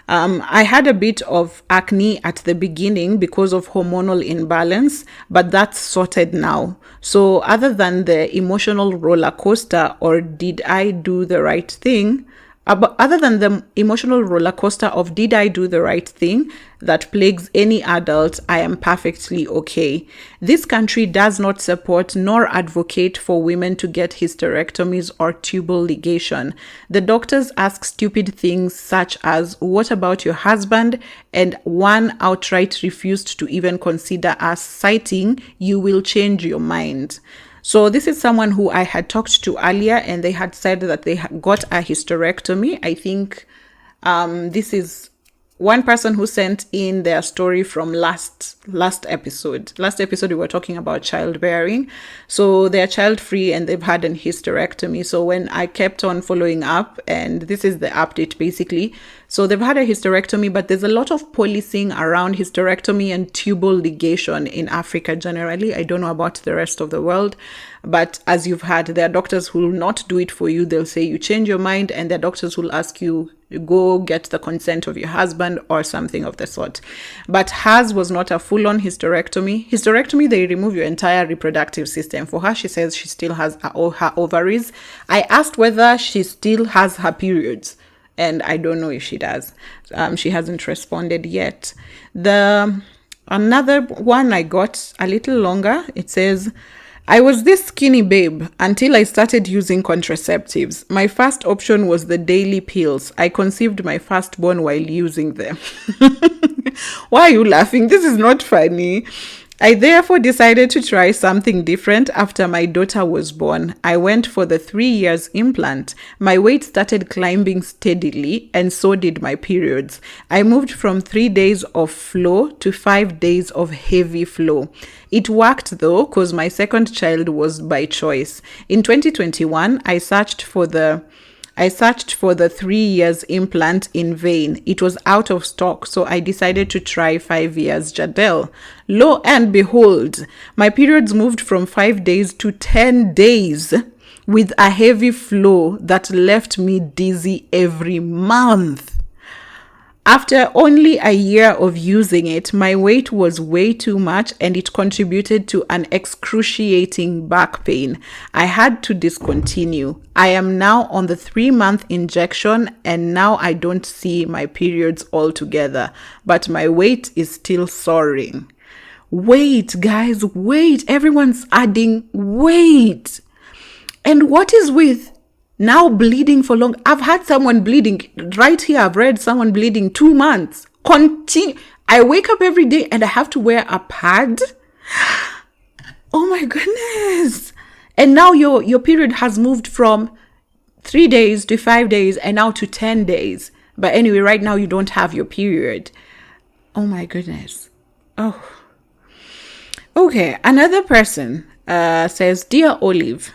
Speaker 1: I had a bit of acne at the beginning because of hormonal imbalance, but that's sorted now. So other than the emotional roller coaster, or did I do the right thing? Other than the emotional roller coaster of did I do the right thing that plagues any adult, I am perfectly okay. This country does not support nor advocate for women to get hysterectomies or tubal ligation. The doctors ask stupid things such as, what about your husband? And one outright refused to even consider us, citing, you will change your mind. So this is someone who I had talked to earlier, and they had said that they got a hysterectomy. I think this is one person who sent in their story from last episode. Last episode, we were talking about childbearing. So they're child-free and they've had an hysterectomy. So when I kept on following up, and this is the update basically. So they've had a hysterectomy, but there's a lot of policing around hysterectomy and tubal ligation in Africa generally. I don't know about the rest of the world, but as you've had, there are doctors who will not do it for you. They'll say you change your mind, and there are doctors who will ask you, go get the consent of your husband or something of the sort. But hers was not a full-on hysterectomy. Hysterectomy, they remove your entire reproductive system. For her, she says she still has her ovaries. I asked whether she still has her periods, and I don't know if she does. She hasn't responded yet. Another one I got a little longer. It says, I was this skinny babe until I started using contraceptives. My first option was the daily pills. I conceived my firstborn while using them. Why are you laughing? This is not funny. I therefore decided to try something different after my daughter was born. I went for the 3 years implant. My weight started climbing steadily, and so did my periods. I moved from 3 days of flow to 5 days of heavy flow. It worked though, because my second child was by choice. In 2021, I searched for the 3 years implant in vain. It was out of stock, so I decided to try 5 years Jadel. Lo and behold, my periods moved from 5 days to 10 days with a heavy flow that left me dizzy every month. After only a year of using it, my weight was way too much, and it contributed to an excruciating back pain. I had to discontinue. I am now on the 3-month injection, and now I don't see my periods altogether, but my weight is still soaring. Wait, guys, wait. Everyone's adding weight. And what is with now bleeding for long? I've had someone bleeding right here. I've read someone bleeding 2 months. Continue. I wake up every day and I have to wear a pad. Oh my goodness. And now your period has moved from 3 days to 5 days and now to 10 days. But anyway, right now you don't have your period. Oh my goodness. Oh. Okay. Another person says, Dear Olive,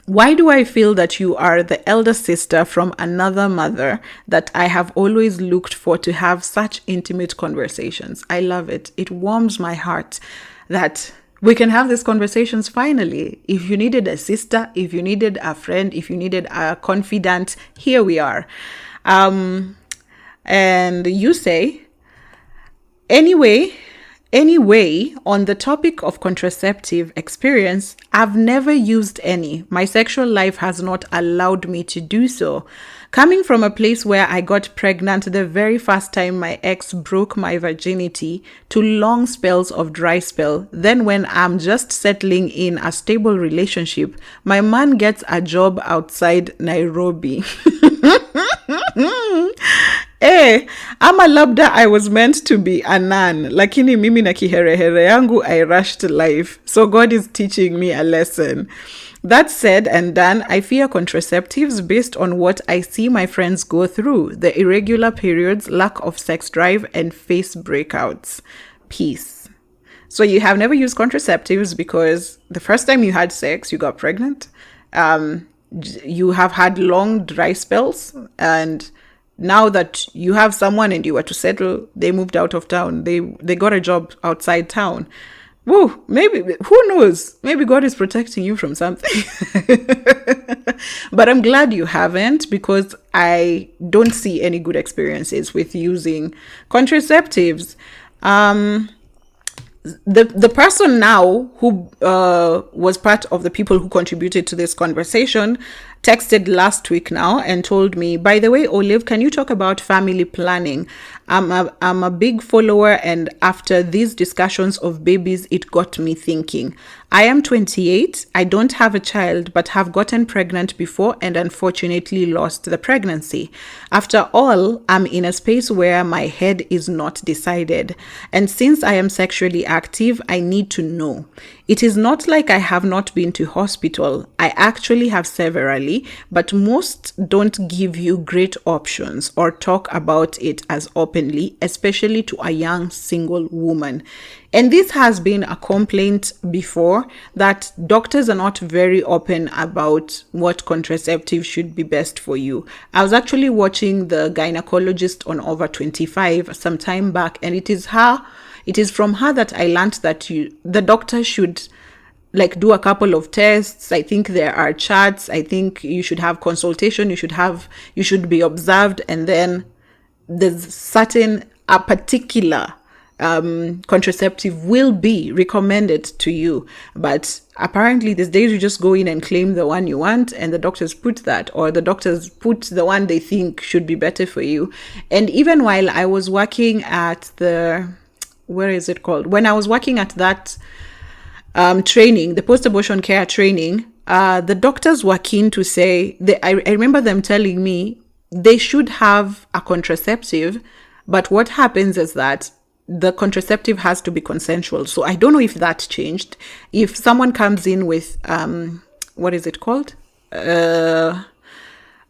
Speaker 1: why do I feel that you are the elder sister from another mother that I have always looked for to have such intimate conversations? I love it. It warms my heart that we can have these conversations finally. If you needed a sister, if you needed a friend, if you needed a confidant, here we are. And you say, anyway, Anyway, on the topic of contraceptive experience, I've never used any. My sexual life has not allowed me to do so. Coming from a place where I got pregnant the very first time my ex broke my virginity, to long spells of dry spell, then when I'm just settling in a stable relationship, my man gets a job outside Nairobi. Ama labda I was meant to be a nun, lakini mimi na kiherehere yangu I rushed life. So God is teaching me a lesson. That said and done, I fear contraceptives based on what I see my friends go through: the irregular periods, lack of sex drive, and face breakouts. Peace. So you have never used contraceptives because the first time you had sex, you got pregnant. You have had long dry spells, and now that you have someone and you were to settle, they moved out of town. They got a job outside town. Woo, maybe, who knows? Maybe God is protecting you from something. But I'm glad you haven't, because I don't see any good experiences with using contraceptives. The person now who was part of the people who contributed to this conversation texted last week now and told me, by the way, Olive, can you talk about family planning? I'm a big follower, and after these discussions of babies, it got me thinking. I am 28. I don't have a child, but have gotten pregnant before and unfortunately lost the pregnancy. After all, I'm in a space where my head is not decided. And since I am sexually active, I need to know. It is not like I have not been to hospital. I actually have severally, but most don't give you great options or talk about it as openly, especially to a young single woman. And this has been a complaint before, that doctors are not very open about what contraceptive should be best for you. I was actually watching the gynecologist on Over 25 some time back, and it is from her that I learned that the doctor should do a couple of tests. I think there are charts. I think you should have consultation. You should be observed, and then there's a particular contraceptive will be recommended to you. But apparently these days you just go in and claim the one you want, and the doctors put that, or the doctors put the one they think should be better for you. And even while I was working at when I was working at that training, the post-abortion care training, the doctors were keen to say, I remember them telling me they should have a contraceptive, but what happens is that the contraceptive has to be consensual. So I don't know if that changed. If someone comes in with,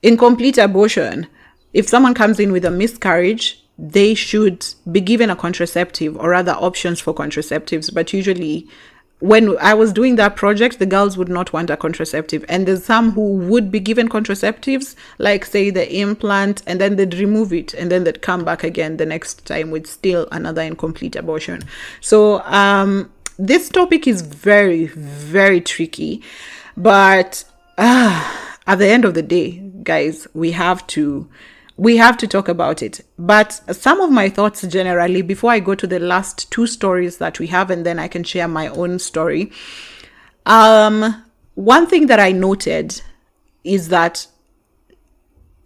Speaker 1: incomplete abortion, if someone comes in with a miscarriage, they should be given a contraceptive, or other options for contraceptives. But usually when I was doing that project, the girls would not want a contraceptive. And there's some who would be given contraceptives, like say the implant, and then they'd remove it, and then they'd come back again the next time with still another incomplete abortion. So this topic is very, very tricky. But at the end of the day, guys, we have to talk about it. But some of my thoughts generally, before I go to the last two stories that we have, and then I can share my own story. One thing that I noted is that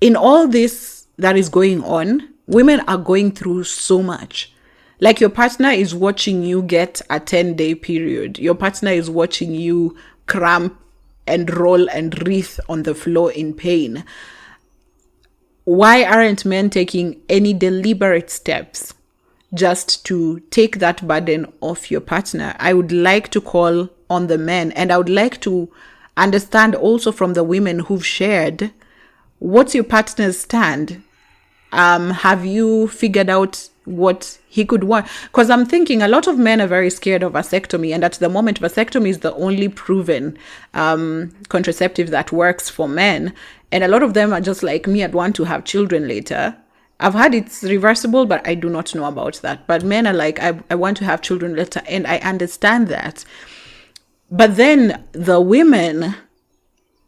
Speaker 1: in all this that is going on, women are going through so much. Like, your partner is watching you get a 10-day period. Your partner is watching you cramp and roll and writhe on the floor in pain. Why aren't men taking any deliberate steps just to take that burden off your partner? I would like to call on the men, and I would like to understand also from the women who've shared, what's your partner's stand? Have you figured out what he could want? Because I'm thinking a lot of men are very scared of vasectomy, and at the moment vasectomy is the only proven contraceptive that works for men. And a lot of them are just like me, I'd want to have children later. I've heard it's reversible, but I do not know about that. But men are like, I want to have children later, and I understand that. But then the women,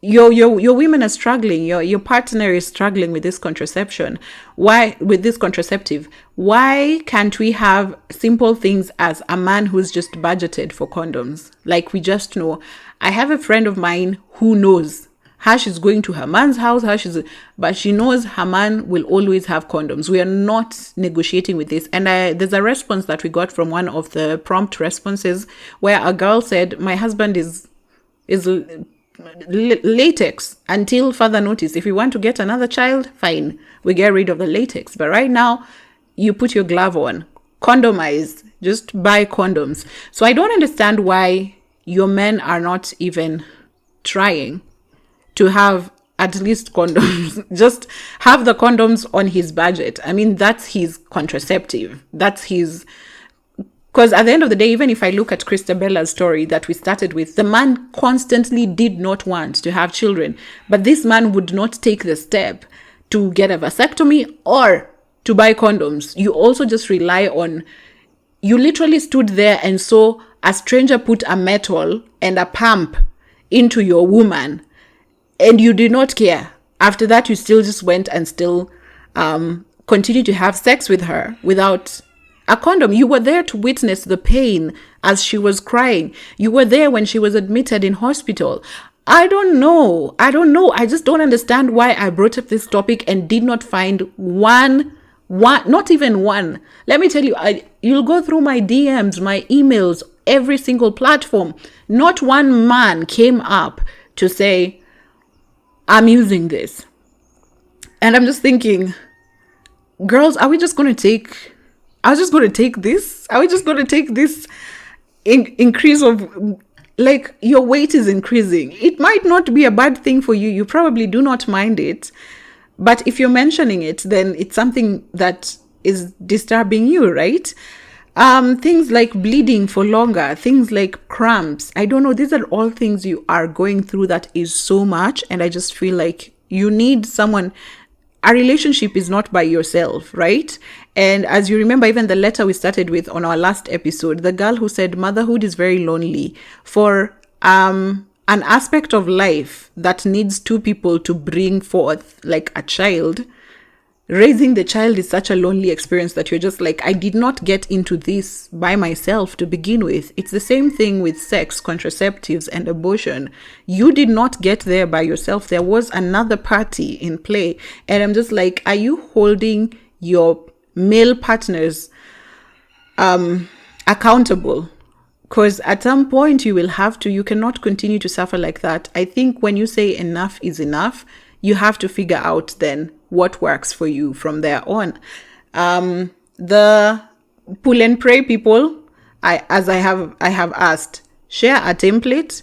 Speaker 1: your women are struggling, your partner is struggling with this contraception, why with this contraceptive, why can't we have simple things as a man who's just budgeted for condoms? Like, we just know. I have a friend of mine who knows how she's going to her man's house, but she knows her man will always have condoms. We are not negotiating with this. And there's a response that we got from one of the prompt responses where a girl said, my husband is latex until further notice. If you want to get another child, fine, we get rid of the latex. But right now, you put your glove on, condomize, just buy condoms. So I don't understand why your men are not even trying to have at least condoms. Just have the condoms on his budget. I mean, that's his contraceptive. That's his... Because at the end of the day, even if I look at Christabella's story that we started with, the man constantly did not want to have children. But this man would not take the step to get a vasectomy or to buy condoms. You also just rely on... You literally stood there and saw a stranger put a metal and a pump into your woman, and you did not care. After that, you still just went and still continued to have sex with her without a condom. You were there to witness the pain as she was crying. You were there when she was admitted in hospital. I don't know. I just don't understand why I brought up this topic and did not find one, not even one. Let me tell you, you'll go through my DMs, my emails, every single platform. Not one man came up to say, I'm using this. And I'm just thinking, girls, are we just going to take... I was just going to take this? Are we just going to take this increase of, like, your weight is increasing? It might not be a bad thing for you. You probably do not mind it. But if you're mentioning it, then it's something that is disturbing you, right? Things like bleeding for longer, things like cramps. I don't know. These are all things you are going through that is so much. And I just feel like you need someone. A relationship is not by yourself, right? And as you remember, even the letter we started with on our last episode, the girl who said motherhood is very lonely. For an aspect of life that needs two people to bring forth, like a child, raising the child is such a lonely experience that you're just like, I did not get into this by myself to begin with. It's the same thing with sex, contraceptives, and abortion. You did not get there by yourself. There was another party in play. And I'm just like, are you holding your male partners accountable? Because at some point you will have to. You cannot continue to suffer like that. I think when you say enough is enough, you have to figure out then what works for you from there on. The pull and pray people, I have asked, share a template,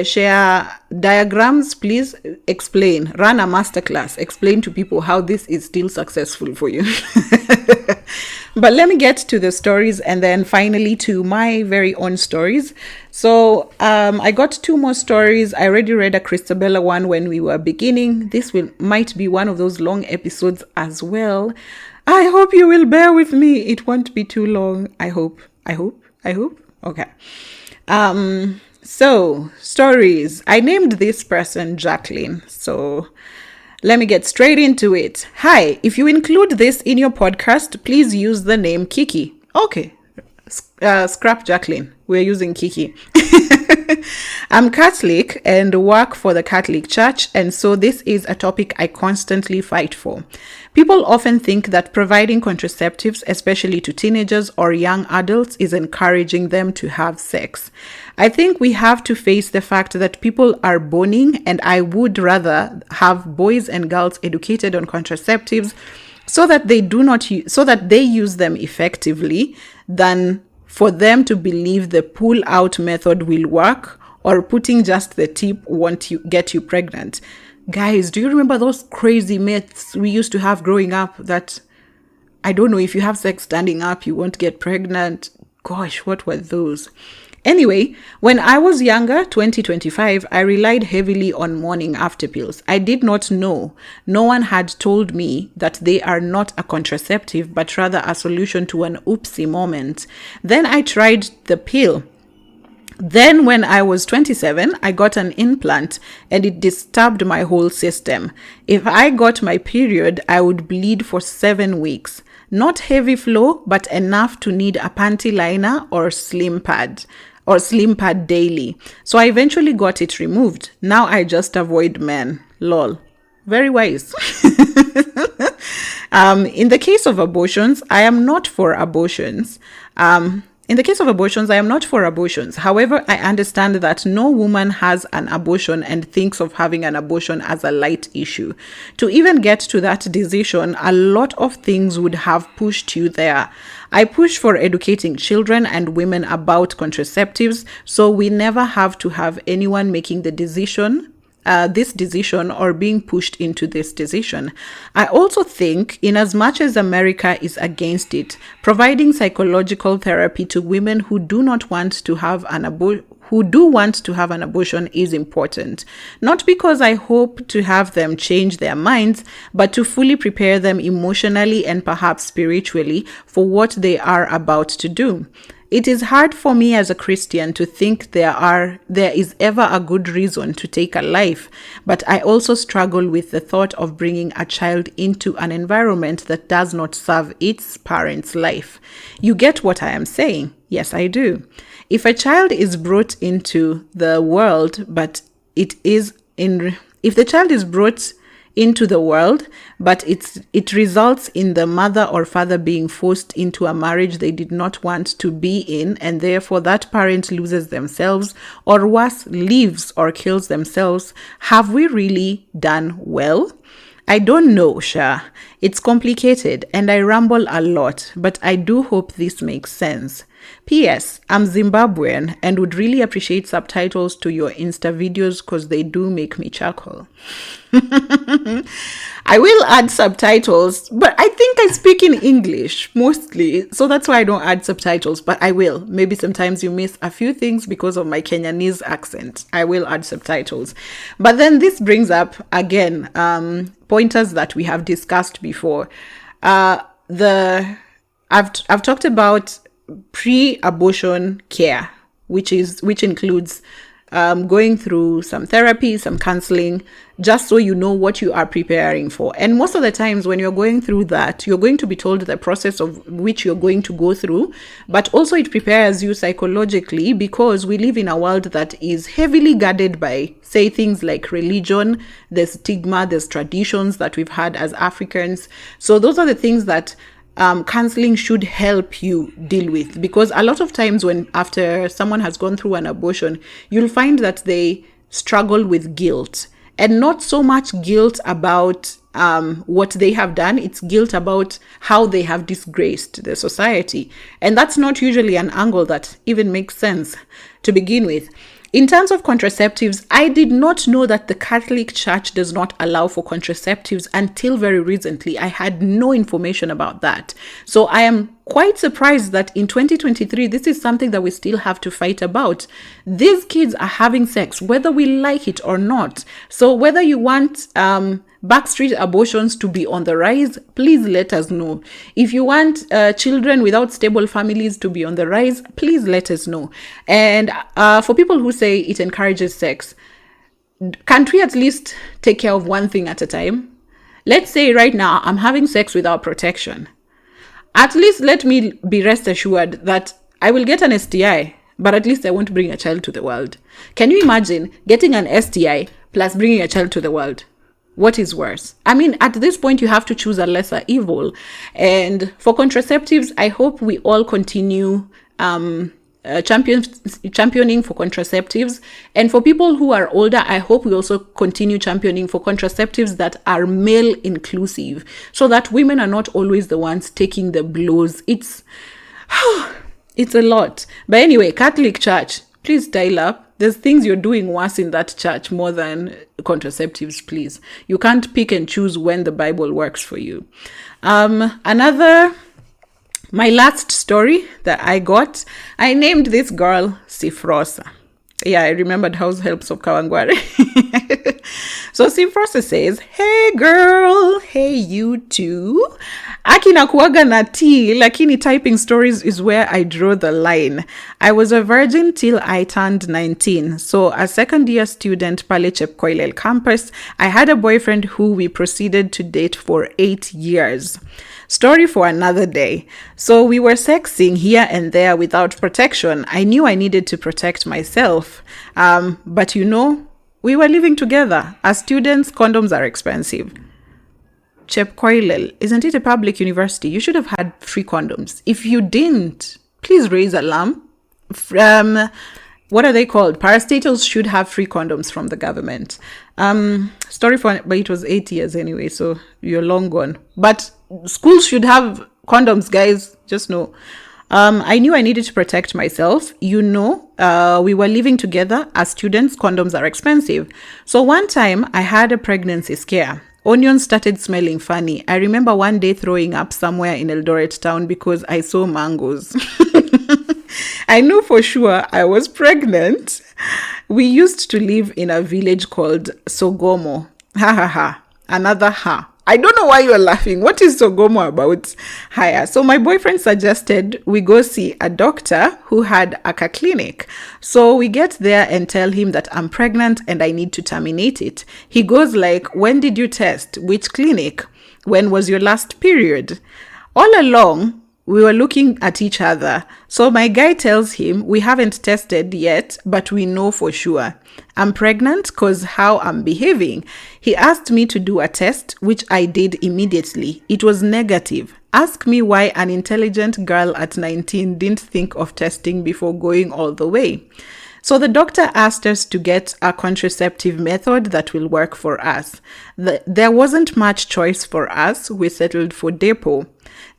Speaker 1: share diagrams, please explain, run a masterclass, explain to people how this is still successful for you. But let me get to the stories and then finally to my very own stories. So I got two more stories. I already read a Christabella one when we were beginning. This might be one of those long episodes as well. I hope you will bear with me. It won't be too long. I hope. Okay. So stories. I named this person Jacqueline. So let me get straight into it. Hi, if you include this in your podcast, please use the name Kiki. Okay. Scrap Jacqueline. We're using Kiki. I'm Catholic and work for the Catholic Church, and so this is a topic I constantly fight for. People often think that providing contraceptives, especially to teenagers or young adults, is encouraging them to have sex. I think we have to face the fact that people are boning, and I would rather have boys and girls educated on contraceptives so that they use them effectively than for them to believe the pull-out method will work or putting just the tip won't get you pregnant. Guys, do you remember those crazy myths we used to have growing up that, I don't know, if you have sex standing up, you won't get pregnant? Gosh, what were those? Anyway, when I was younger, 2025, I relied heavily on morning after pills. I did not know. No one had told me that they are not a contraceptive, but rather a solution to an oopsie moment. Then I tried the pill. Then when I was 27, I got an implant and it disturbed my whole system. If I got my period, I would bleed for 7 weeks. Not heavy flow, but enough to need a panty liner or slim pad daily. So I eventually got it removed. Now I just avoid men. Lol. Very wise. In the case of abortions, I am not for abortions. However, I understand that no woman has an abortion and thinks of having an abortion as a light issue. To even get to that decision, a lot of things would have pushed you there. I push for educating children and women about contraceptives, so we never have to have anyone making the decision or being pushed into this decision. I also think, in as much as America is against it, providing psychological therapy to women who do want to have an abortion is important. Not because I hope to have them change their minds, but to fully prepare them emotionally and perhaps spiritually for what they are about to do. It is hard for me as a Christian to think there is ever a good reason to take a life, but I also struggle with the thought of bringing a child into an environment that does not serve its parent's life. You get what I am saying? Yes, I do. If a child is brought into the world, but it results in the mother or father being forced into a marriage they did not want to be in, and therefore that parent loses themselves, or worse, leaves or kills themselves, have we really done well? I don't know, Sha. It's complicated and I ramble a lot, but I do hope this makes sense. P.S. I'm Zimbabwean and would really appreciate subtitles to your Insta videos because they do make me chuckle. I will add subtitles, but I think I speak in English mostly, so that's why I don't add subtitles, but I will. Maybe sometimes you miss a few things because of my Kenyanese accent. I will add subtitles. But then this brings up, again, pointers that we have discussed before. I've talked about pre-abortion care, which includes going through some therapy, some counseling, just so you know what you are preparing for. And most of the times when you're going through that, you're going to be told the process of which you're going to go through, but also it prepares you psychologically, because we live in a world that is heavily guarded by, say, things like religion, there's stigma, there's traditions that we've had as Africans. So those are the things that counseling should help you deal with, because a lot of times when after someone has gone through an abortion, you'll find that they struggle with guilt, and not so much guilt about what they have done. It's guilt about how they have disgraced the society. And that's not usually an angle that even makes sense to begin with. In terms of contraceptives, I did not know that the Catholic Church does not allow for contraceptives until very recently. I had no information about that. So I am quite surprised that in 2023, this is something that we still have to fight about. These kids are having sex, whether we like it or not. So whether you want backstreet abortions to be on the rise, please let us know. If you want children without stable families to be on the rise, please let us know. And for people who say it encourages sex, can't we at least take care of one thing at a time? Let's say right now I'm having sex without protection. At least let me be rest assured that I will get an STI, but at least I won't bring a child to the world. Can you imagine getting an STI plus bringing a child to the world? What is worse? I mean, at this point, you have to choose a lesser evil. And for contraceptives, I hope we all continue championing for contraceptives. And for people who are older, I hope we also continue championing for contraceptives that are male inclusive, so that women are not always the ones taking the blows. It's a lot. But anyway, Catholic Church, please dial up. There's things you're doing worse in that church more than contraceptives, please. You can't pick and choose when the Bible works for you. My last story that I got, I named this girl Sifrosa. Yeah, I remembered House Helps of Kawangware. So Sifrosa says, "Hey girl, hey you too. Akina kuwaga na tea, lakini typing stories is where I draw the line. I was a virgin till I turned 19. So a second year student pale Chepkoilel campus, I had a boyfriend who we proceeded to date for 8 years. Story for another day. So we were sexing here and there without protection. I knew I needed to protect myself. But we were living together. As students, condoms are expensive. Chepkoilel, isn't it a public university? You should have had free condoms. If you didn't, please raise alarm. What are they called? Parastatals should have free condoms from the government. But it was 8 years anyway, so you're long gone. But schools should have condoms, guys. Just know. I knew I needed to protect myself. We were living together. As students, condoms are expensive. So one time, I had a pregnancy scare. Onions started smelling funny. I remember one day throwing up somewhere in Eldoret town because I saw mangoes. I knew for sure I was pregnant. We used to live in a village called Sogomo. Ha ha ha. Another ha. I don't know why you're laughing. What is Sogomo about? Hiya. So my boyfriend suggested we go see a doctor who had a clinic. So we get there and tell him that I'm pregnant and I need to terminate it. He goes like, when did you test? Which clinic? When was your last period? All along, we were looking at each other. So my guy tells him, we haven't tested yet, but we know for sure. I'm pregnant because how I'm behaving. He asked me to do a test, which I did immediately. It was negative. Ask me why an intelligent girl at 19 didn't think of testing before going all the way. So the doctor asked us to get a contraceptive method that will work for us. There wasn't much choice for us. We settled for Depo.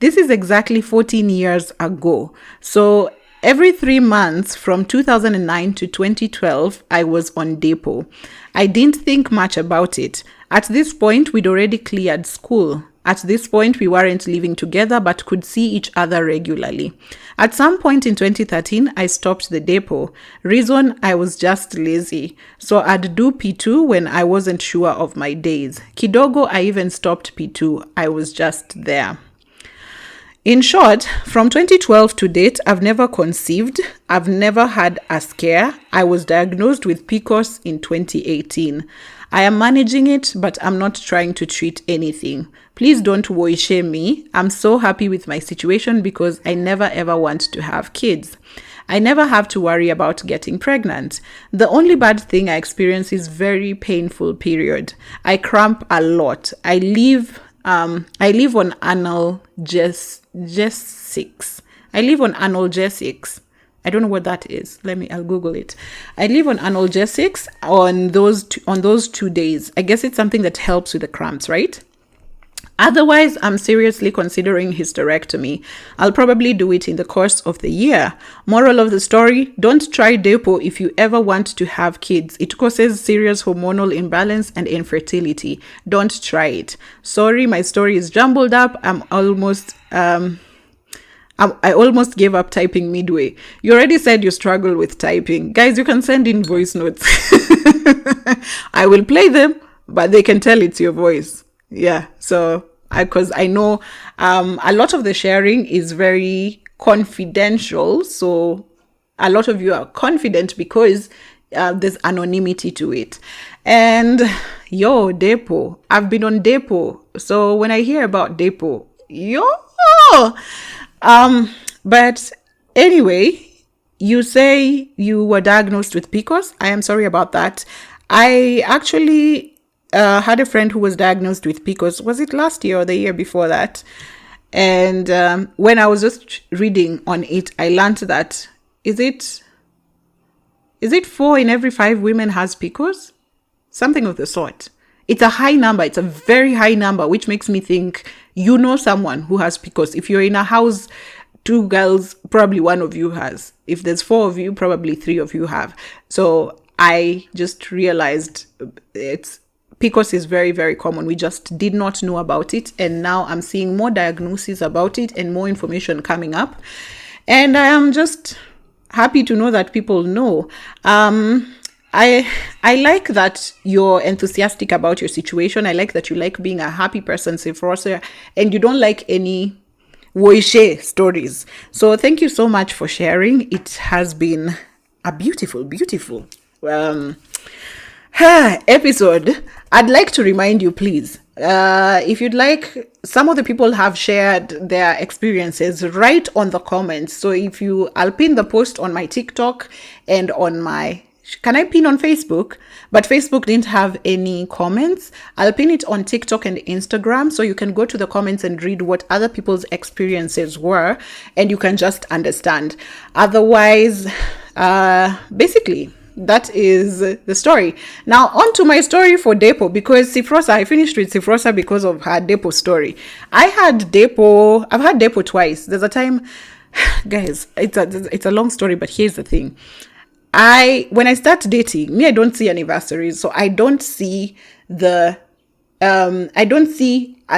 Speaker 1: This is exactly 14 years ago. So every 3 months from 2009 to 2012, I was on Depo. I didn't think much about it. At this point, we'd already cleared school. At this point, we weren't living together but could see each other regularly. At some point in 2013, I stopped the Depo. Reason, I was just lazy. So I'd do P2 when I wasn't sure of my days. Kidogo, I even stopped P2. I was just there. In short, from 2012 to date, I've never conceived. I've never had a scare. I was diagnosed with PCOS in 2018. I am managing it, but I'm not trying to treat anything. Please don't worry, shame me. I'm so happy with my situation because I never ever want to have kids. I never have to worry about getting pregnant. The only bad thing I experience is very painful period. I cramp a lot. I live on analgesics. I live on analgesics. I don't know what that is. I'll Google it. I live on analgesics on those 2 days. I guess it's something that helps with the cramps, right? Otherwise, I'm seriously considering hysterectomy. I'll probably do it in the course of the year. Moral of the story, don't try Depo if you ever want to have kids. It causes serious hormonal imbalance and infertility. Don't try it. Sorry, my story is jumbled up. I almost gave up typing midway. You already said you struggle with typing. Guys, you can send in voice notes. I will play them, but they can tell it's your voice. Yeah, so because I know a lot of the sharing is very confidential. So a lot of you are confident because there's anonymity to it. And Depo. I've been on Depo. So when I hear about Depo, but anyway, you say you were diagnosed with PCOS. I am sorry about that. I actually had a friend who was diagnosed with PCOS. Was it last year or the year before that? And when I was just reading on it, I learned that is it 4 in every 5 women has PCOS? Something of the sort. It's a high number. It's a very high number, which makes me think someone who has PCOS. If you're in a house, 2 girls, probably 1 of you has. If there's 4 of you, probably 3 of you have. So I just realized PCOS is very, very common. We just did not know about it. And now I'm seeing more diagnoses about it and more information coming up. And I am just happy to know that people know. I like that you're enthusiastic about your situation. I like that you like being a happy person, Sifrosa, and you don't like any woishe stories. So thank you so much for sharing. It has been a beautiful, beautiful episode. I'd like to remind you, please, if you'd like, some of the people have shared their experiences right on the comments. So I'll pin the post on my TikTok and on my, can I pin on Facebook? But Facebook didn't have any comments. I'll pin it on TikTok and Instagram, so you can go to the comments and read what other people's experiences were, and you can just understand. Otherwise, basically, that is the story. Now, on to my story for Depo, because Sifrosa, I finished with Sifrosa because of her Depo story. I've had Depo twice. There's a time, guys, it's a long story, but here's the thing. When I start dating, I don't see anniversaries, so I don't see a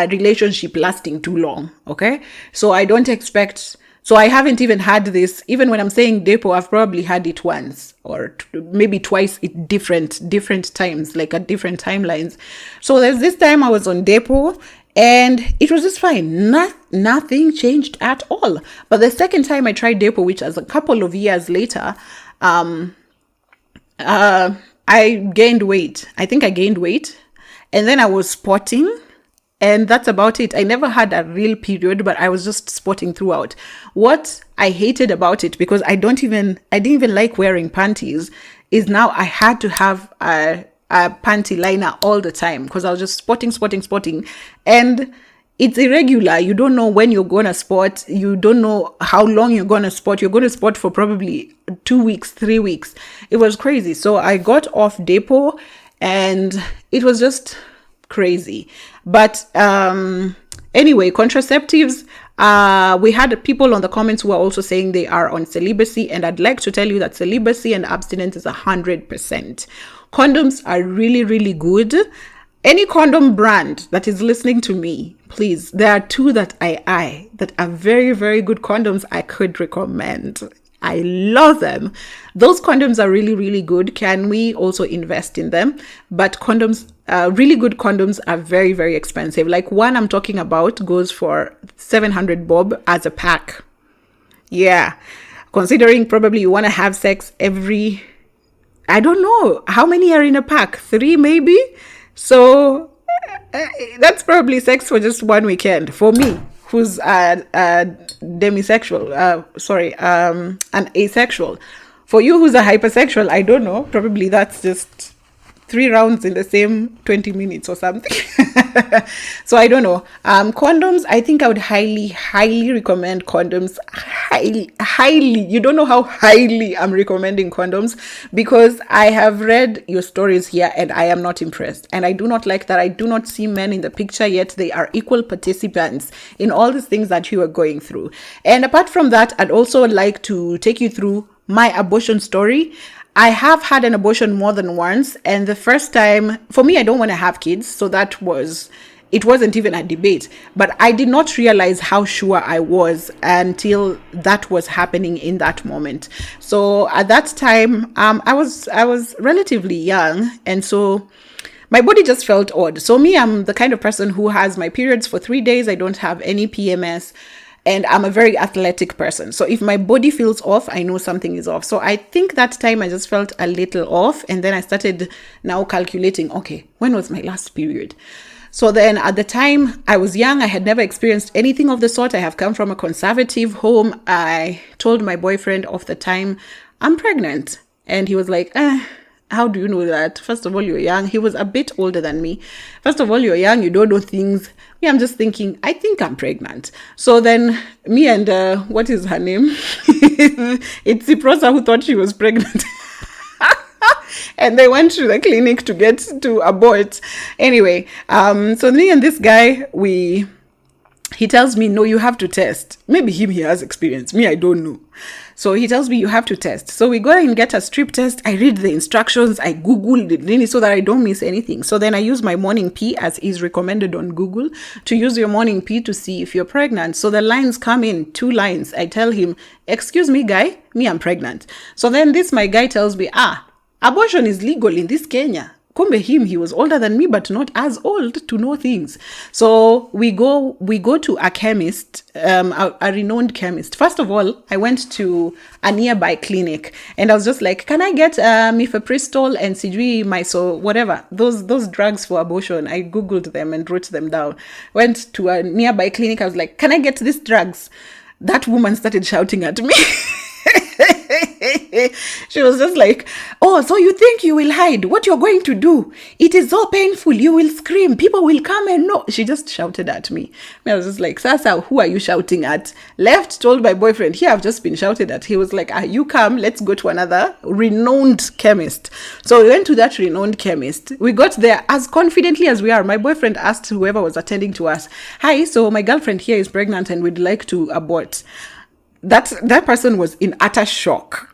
Speaker 1: relationship lasting too long. Okay, so I don't expect. So I haven't even had this. Even when I'm saying Depo, I've probably had it once or maybe twice at different times, like at different timelines. So there's this time I was on Depo, and it was just fine. Nothing changed at all. But the second time I tried Depo, which was a couple of years later, I gained weight. I think I gained weight, and then I was spotting, and that's about it. I never had a real period, but I was just spotting throughout. What I hated about it, because I didn't even like wearing panties, is now I had to have a panty liner all the time because I was just spotting, and it's irregular. You don't know when you're going to spot. You don't know how long you're going to spot. You're going to spot for probably 2 weeks, 3 weeks. It was crazy. So I got off Depo, and it was just crazy. But anyway, contraceptives. We had people on the comments who are also saying they are on celibacy. And I'd like to tell you that celibacy and abstinence is 100%. Condoms are really, really good. Any condom brand that is listening to me, please, there are two that that are very, very good condoms I could recommend. I love them. Those condoms are really, really good. Can we also invest in them? But condoms, really good condoms are very, very expensive. Like one I'm talking about goes for 700 bob as a pack. Yeah. Considering probably you want to have sex every, I don't know, how many are in a pack? 3 maybe? So that's probably sex for just one weekend for me, who's a demisexual, an asexual. For you who's a hypersexual, I don't know, probably that's just 3 rounds in the same 20 minutes or something. So I don't know. Condoms, I think I would highly recommend condoms. Highly. You don't know how highly I'm recommending condoms, because I have read your stories here and I am not impressed. And I do not like that. I do not see men in the picture, yet they are equal participants in all these things that you are going through. And apart from that, I'd also like to take you through my abortion story. I have had an abortion more than once, and the first time, for me, I don't want to have kids, so it wasn't even a debate, but I did not realize how sure I was until that was happening in that moment. So at that time, I was relatively young, and so my body just felt odd. So me, I'm the kind of person who has my periods for 3 days. I don't have any PMS. And I'm a very athletic person. So if my body feels off, I know something is off. So I think that time I just felt a little off. And then I started now calculating, okay, when was my last period? So then at the time I was young, I had never experienced anything of the sort. I have come from a conservative home. I told my boyfriend of the time, I'm pregnant. And he was like, how do you know that? First of all, you're young. He was a bit older than me. First of all, you're young. You don't know things. Me, I'm just thinking, I think I'm pregnant. So then me and, what is her name? It's Ciprosa who thought she was pregnant. And they went to the clinic to abort. Anyway, so me and this guy, he tells me, no, you have to test. Maybe he has experience. Me, I don't know. So he tells me you have to test. So we go and get a strip test. I read the instructions. I Googled it really so that I don't miss anything. So then I use my morning pee, as is recommended on Google, to use your morning pee to see if you're pregnant. So the lines come in, 2 lines. I tell him, excuse me, guy, me, I'm pregnant. So then my guy tells me, Abortion is legal in this Kenya. Kumbe he was older than me, but not as old to know things. So we go to a chemist, a renowned chemist. First of all, I went to a nearby clinic, and I was just like, can I get mifepristol and sijui myso, whatever, those drugs for abortion? I googled them and wrote them down. Went to a nearby clinic. I was like, can I get these drugs? That woman started shouting at me. She was just like, oh, so you think you will hide what you're going to do? It is so painful. You will scream. People will come and know. She just shouted at me. I was just like, Sasa, who are you shouting at? Left, told my boyfriend, here, I've just been shouted at. He was like, you come, let's go to another renowned chemist. So we went to that renowned chemist. We got there as confidently as we are. My boyfriend asked whoever was attending to us, hi, so my girlfriend here is pregnant and we'd like to abort. That person was in utter shock.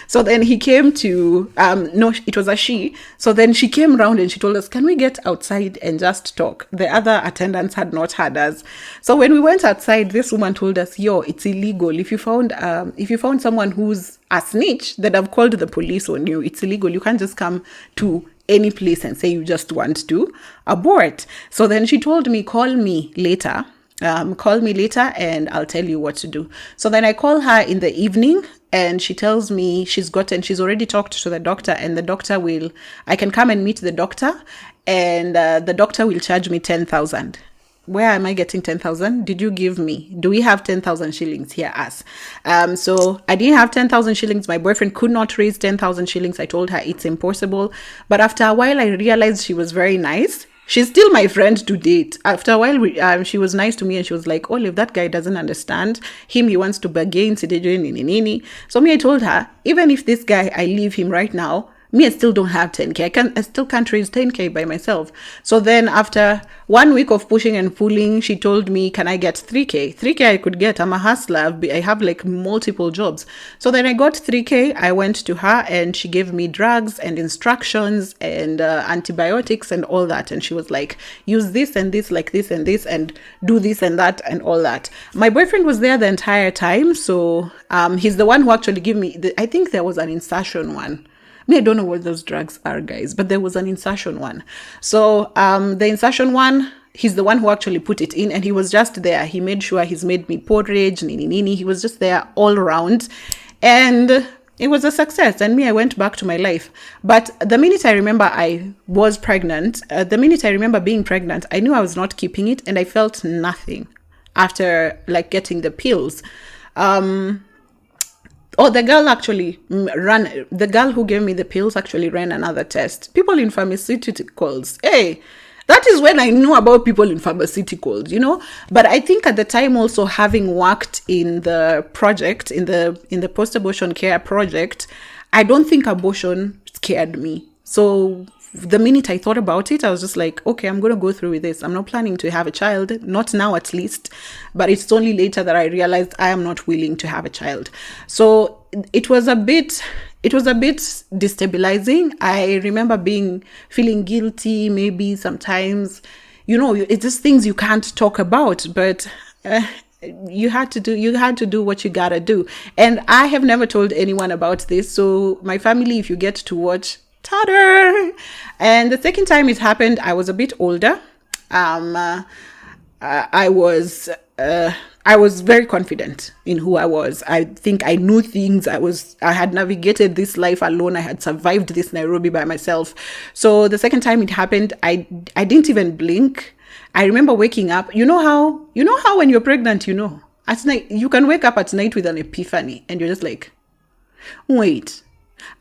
Speaker 1: So then he came to, no, it was a she. So then she came round and she told us, can we get outside and just talk? The other attendants had not heard us. So when we went outside, this woman told us, yo, it's illegal. If you found someone who's a snitch, that have called the police on you, it's illegal. You can't just come to any place and say you just want to abort. So then she told me, call me later and I'll tell you what to do. So then I call her in the evening and she tells me she's already talked to the doctor, and the doctor I can come and meet the doctor, and the doctor will charge me 10,000. Where am I getting 10,000? Did you give me? Do we have 10,000 shillings here? Us. So I didn't have 10,000 shillings. My boyfriend could not raise 10,000 shillings. I told her it's impossible. But after a while, I realized she was very nice. She's still my friend to date. After a while, she was nice to me and she was like, Olive, that guy doesn't understand. He wants to bargain. So me, I told her, even if this guy, I leave him right now, me, I still don't have 10K. I still can't raise 10K by myself. So then after 1 week of pushing and pulling, she told me, can I get 3K? 3K I could get. I'm a hustler. I have like multiple jobs. So then I got 3K. I went to her and she gave me drugs and instructions and antibiotics and all that. And she was like, use this and this, like this and this, and do this and that and all that. My boyfriend was there the entire time. So he's the one who actually gave me, I think there was an insertion one. I don't know what those drugs are, guys, but there was an insertion one. So the insertion one, he's the one who actually put it in, and he was just there. He made sure he's made me porridge, nini. He was just there all around, and it was a success. And me, I went back to my life. But the minute I remember I was pregnant, the minute I remember being pregnant, I knew I was not keeping it, and I felt nothing after like getting the pills. The girl who gave me the pills actually ran another test. People in pharmaceuticals. Hey, that is when I knew about people in pharmaceuticals, But I think at the time also, having worked in the project, in the post-abortion care project, I don't think abortion scared me. So the minute I thought about it, I was just like, okay, I'm going to go through with this. I'm not planning to have a child, not now at least, but it's only later that I realized I am not willing to have a child. So it was a bit destabilizing. I remember feeling guilty, maybe sometimes, it's just things you can't talk about, but you had to do what you gotta do. And I have never told anyone about this. So my family, if you get to watch, ta-da! And the second time it happened, I was a bit older. I was very confident in who I was. I think I knew things. I had navigated this life alone. I had survived this Nairobi by myself. So the second time it happened, I didn't even blink. I remember waking up. You know how when you're pregnant, at night, you can wake up at night with an epiphany and you're just like, wait,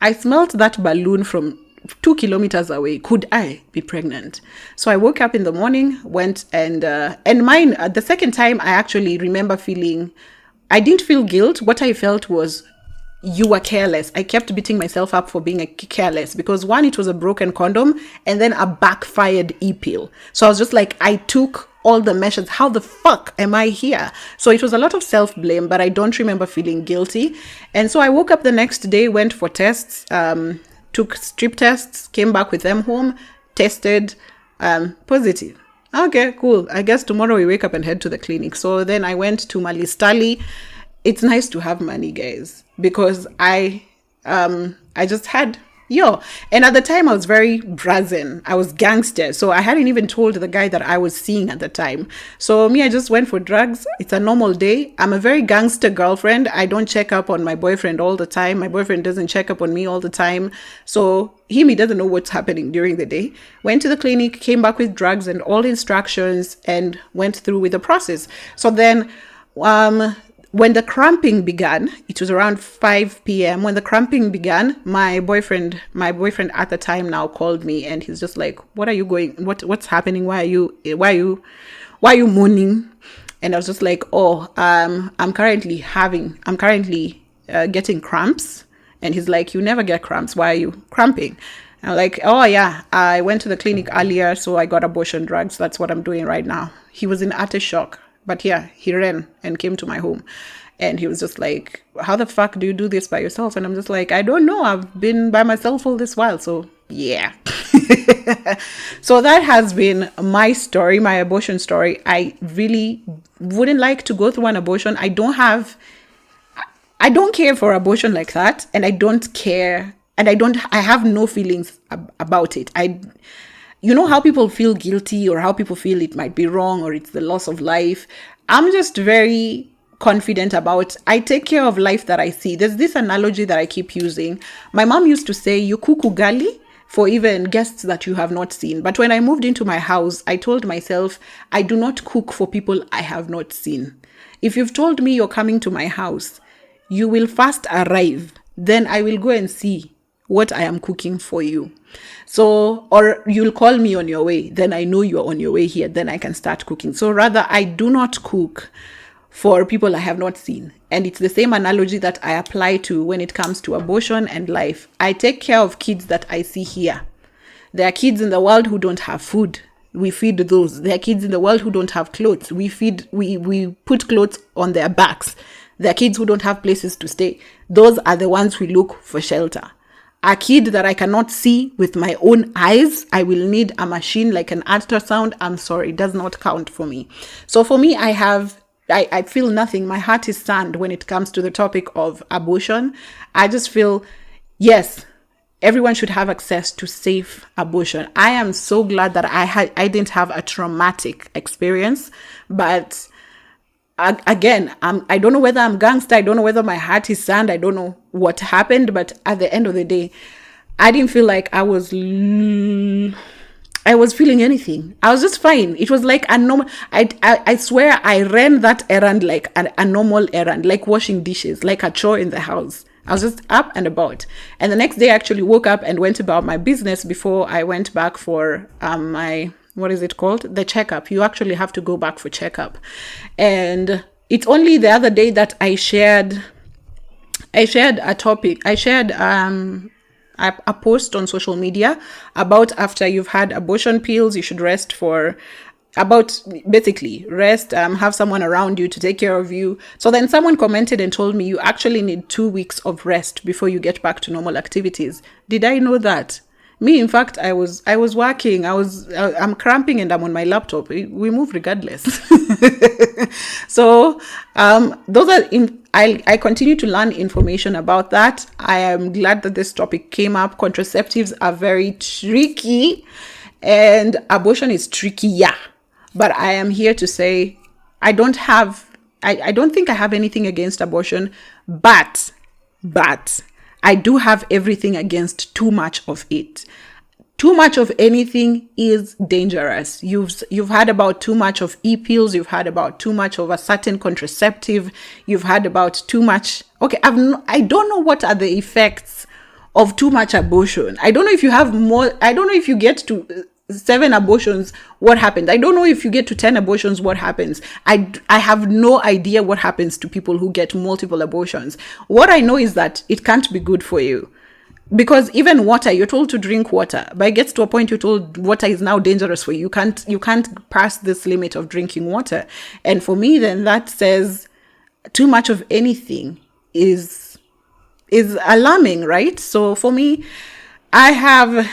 Speaker 1: I smelled that balloon from 2 kilometers away. Could I be pregnant? So I woke up in the morning, went and mine, the second time I actually remember I didn't feel guilt. What I felt was, you were careless. I kept beating myself up for being careless because one, it was a broken condom and then a backfired e-pill. So I was just like, I took all the measures. How the fuck am I here? So it was a lot of self-blame, but I don't remember feeling guilty. And so I woke up the next day, went for tests, took strip tests, came back with them home, tested positive. Okay, cool. I guess tomorrow we wake up and head to the clinic. So then I went to Malistali. It's nice to have money, guys, because I I just had, yo. And at the time, I was very brazen. I was gangster. So I hadn't even told the guy that I was seeing at the time. So me, I just went for drugs. It's a normal day. I'm a very gangster girlfriend. I don't check up on my boyfriend all the time. My boyfriend doesn't check up on me all the time. So he doesn't know what's happening during the day. Went to the clinic, came back with drugs and all instructions, and went through with the process. So then, when the cramping began, it was around 5 p.m. When the cramping began, my boyfriend at the time now called me, and he's just like, what's happening? Why are you moaning? And I was just like, I'm currently getting cramps. And he's like, you never get cramps. Why are you cramping? And I'm like, oh yeah, I went to the clinic earlier, so I got abortion drugs. That's what I'm doing right now. He was in utter shock. But yeah, he ran and came to my home, and he was just like, how the fuck do you do this by yourself? And I'm just like, I don't know. I've been by myself all this while. So yeah. So that has been my story, my abortion story. I really wouldn't like to go through an abortion. I don't care for abortion like that. And I don't care. And I have no feelings about it. You know how people feel guilty, or how people feel it might be wrong, or it's the loss of life. I'm just very confident about, I take care of life that I see. There's this analogy that I keep using. My mom used to say, you cook ugali for even guests that you have not seen. But when I moved into my house, I told myself, I do not cook for people I have not seen. If you've told me you're coming to my house, you will first arrive. Then I will go and see what I am cooking for you. So, or you'll call me on your way. Then I know you're on your way here. Then I can start cooking. So rather, I do not cook for people I have not seen. And it's the same analogy that I apply to when it comes to abortion and life. I take care of kids that I see here. There are kids in the world who don't have food. We feed those. There are kids in the world who don't have clothes. We put clothes on their backs. There are kids who don't have places to stay. Those are the ones we look for shelter. A kid that I cannot see with my own eyes, I will need a machine like an ultrasound. I'm sorry, it does not count for me. So for me, I feel nothing. My heart is sand when it comes to the topic of abortion. I just feel, yes, everyone should have access to safe abortion. I am so glad that I didn't have a traumatic experience, but again, I don't know whether I'm gangster. I don't know whether my heart is sand. I don't know what happened. But at the end of the day, I didn't feel like I was feeling anything. I was just fine. It was like a normal. I swear I ran that errand like a normal errand, like washing dishes, like a chore in the house. I was just up and about. And the next day I actually woke up and went about my business before I went back for my, what is it called? The checkup. You actually have to go back for checkup. And it's only the other day that I shared a topic. I shared a post on social media about after you've had abortion pills, you should rest for rest, have someone around you to take care of you. So then someone commented and told me you actually need 2 weeks of rest before you get back to normal activities. Did I know that? Me, in fact, I was working. I'm cramping and I'm on my laptop. We move regardless. So, those are I continue to learn information about that. I am glad that this topic came up. Contraceptives are very tricky, and abortion is tricky, yeah. But I am here to say I don't think I have anything against abortion, but I do have everything against too much of it. Too much of anything is dangerous. You've had about too much of e-pills. You've had about too much of a certain contraceptive. You've had about too much. Okay, I don't know what are the effects of too much abortion. I don't know if you have more. I don't know if you get to 7 abortions, what happens? I don't know if you get to 10 abortions, what happens? I have no idea what happens to people who get multiple abortions. What I know is that it can't be good for you. Because even water, you're told to drink water, but it gets to a point you're told water is now dangerous for you. You can't pass this limit of drinking water. And for me, then that says too much of anything is alarming, right? So for me, I have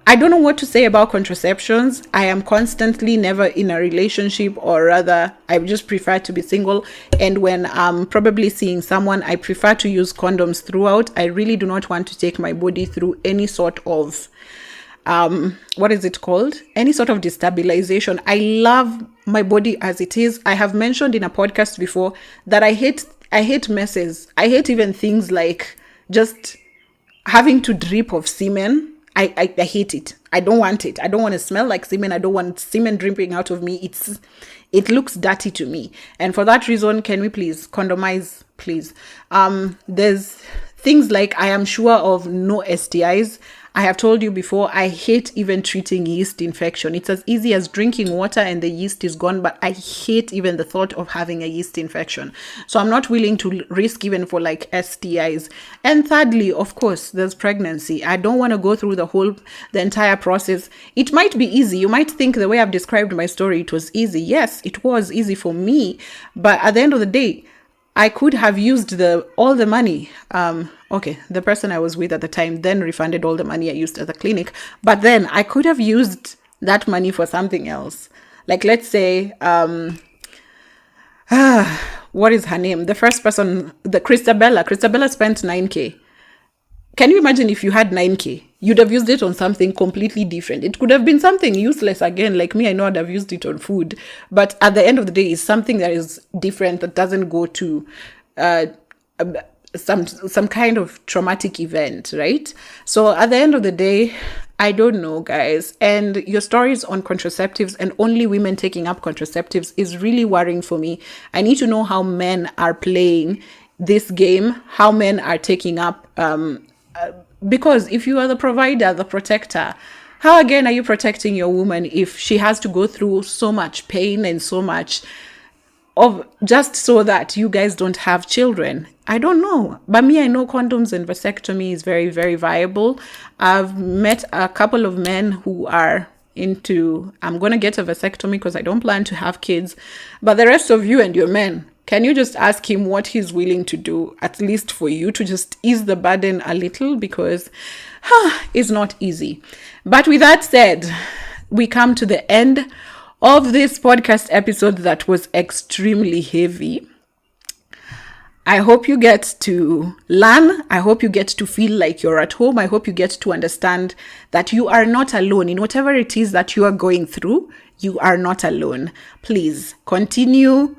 Speaker 1: I don't know what to say about contraceptions. I am constantly never in a relationship, or rather, I just prefer to be single. And when I'm probably seeing someone, I prefer to use condoms throughout. I really do not want to take my body through any sort of, what is it called? Any sort of destabilization. I love my body as it is. I have mentioned in a podcast before that I hate messes. I hate even things like just having to drip of semen. I hate it. I don't want it. I don't want to smell like semen. I don't want semen dripping out of me. It looks dirty to me. And for that reason, can we please condomize, please? There's things like I am sure of no STIs. I have told you before, I hate even treating yeast infection. It's as easy as drinking water and the yeast is gone, but I hate even the thought of having a yeast infection. So I'm not willing to risk even for like STIs. And thirdly, of course, there's pregnancy. I don't want to go through the entire process. It might be easy. You might think the way I've described my story, it was easy. Yes, it was easy for me. But at the end of the day, I could have used all the money. Okay, the person I was with at the time then refunded all the money I used at the clinic. But then I could have used that money for something else. Like, let's say, what is her name? The first person, the Christabella. Christabella spent 9K. Can you imagine if you had 9K? You'd have used it on something completely different. It could have been something useless again. Like me, I know I'd have used it on food. But at the end of the day, it's something that is different, that doesn't go to some kind of traumatic event, right? So at the end of the day, I don't know, guys. And your stories on contraceptives and only women taking up contraceptives is really worrying for me. I need to know how men are playing this game, how men are taking up, because if you are the provider, the protector, how again are you protecting your woman if she has to go through so much pain and so much of just so that you guys don't have children? I don't know. But me, I know condoms and vasectomy is very, very viable. I've met a couple of men who are into, I'm going to get a vasectomy because I don't plan to have kids. But the rest of you and your men, can you just ask him what he's willing to do, at least for you to just ease the burden a little, because it's not easy. But with that said, we come to the end of this podcast episode that was extremely heavy. I hope you get to learn. I hope you get to feel like you're at home. I hope you get to understand that you are not alone in whatever it is that you are going through. You are not alone. Please continue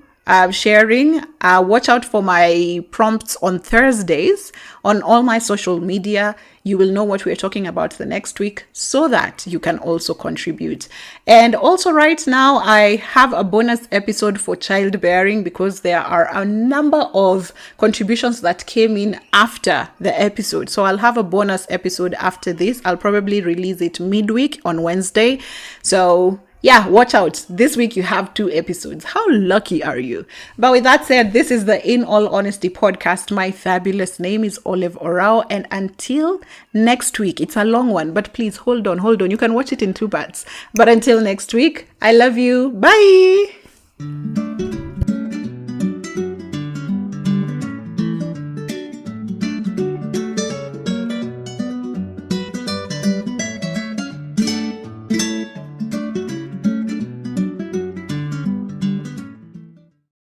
Speaker 1: sharing. Watch out for my prompts on Thursdays on all my social media. You will know what we're talking about the next week so that you can also contribute. And also right now, I have a bonus episode for childbearing because there are a number of contributions that came in after the episode. So I'll have a bonus episode after this. I'll probably release it midweek on Wednesday. So yeah, watch out. This week you have 2 episodes. How lucky are you? But with that said, this is the In All Honesty podcast. My fabulous name is Olive Orao. And until next week, it's a long one, but please hold on. You can watch it in 2 parts. But until next week, I love you. Bye.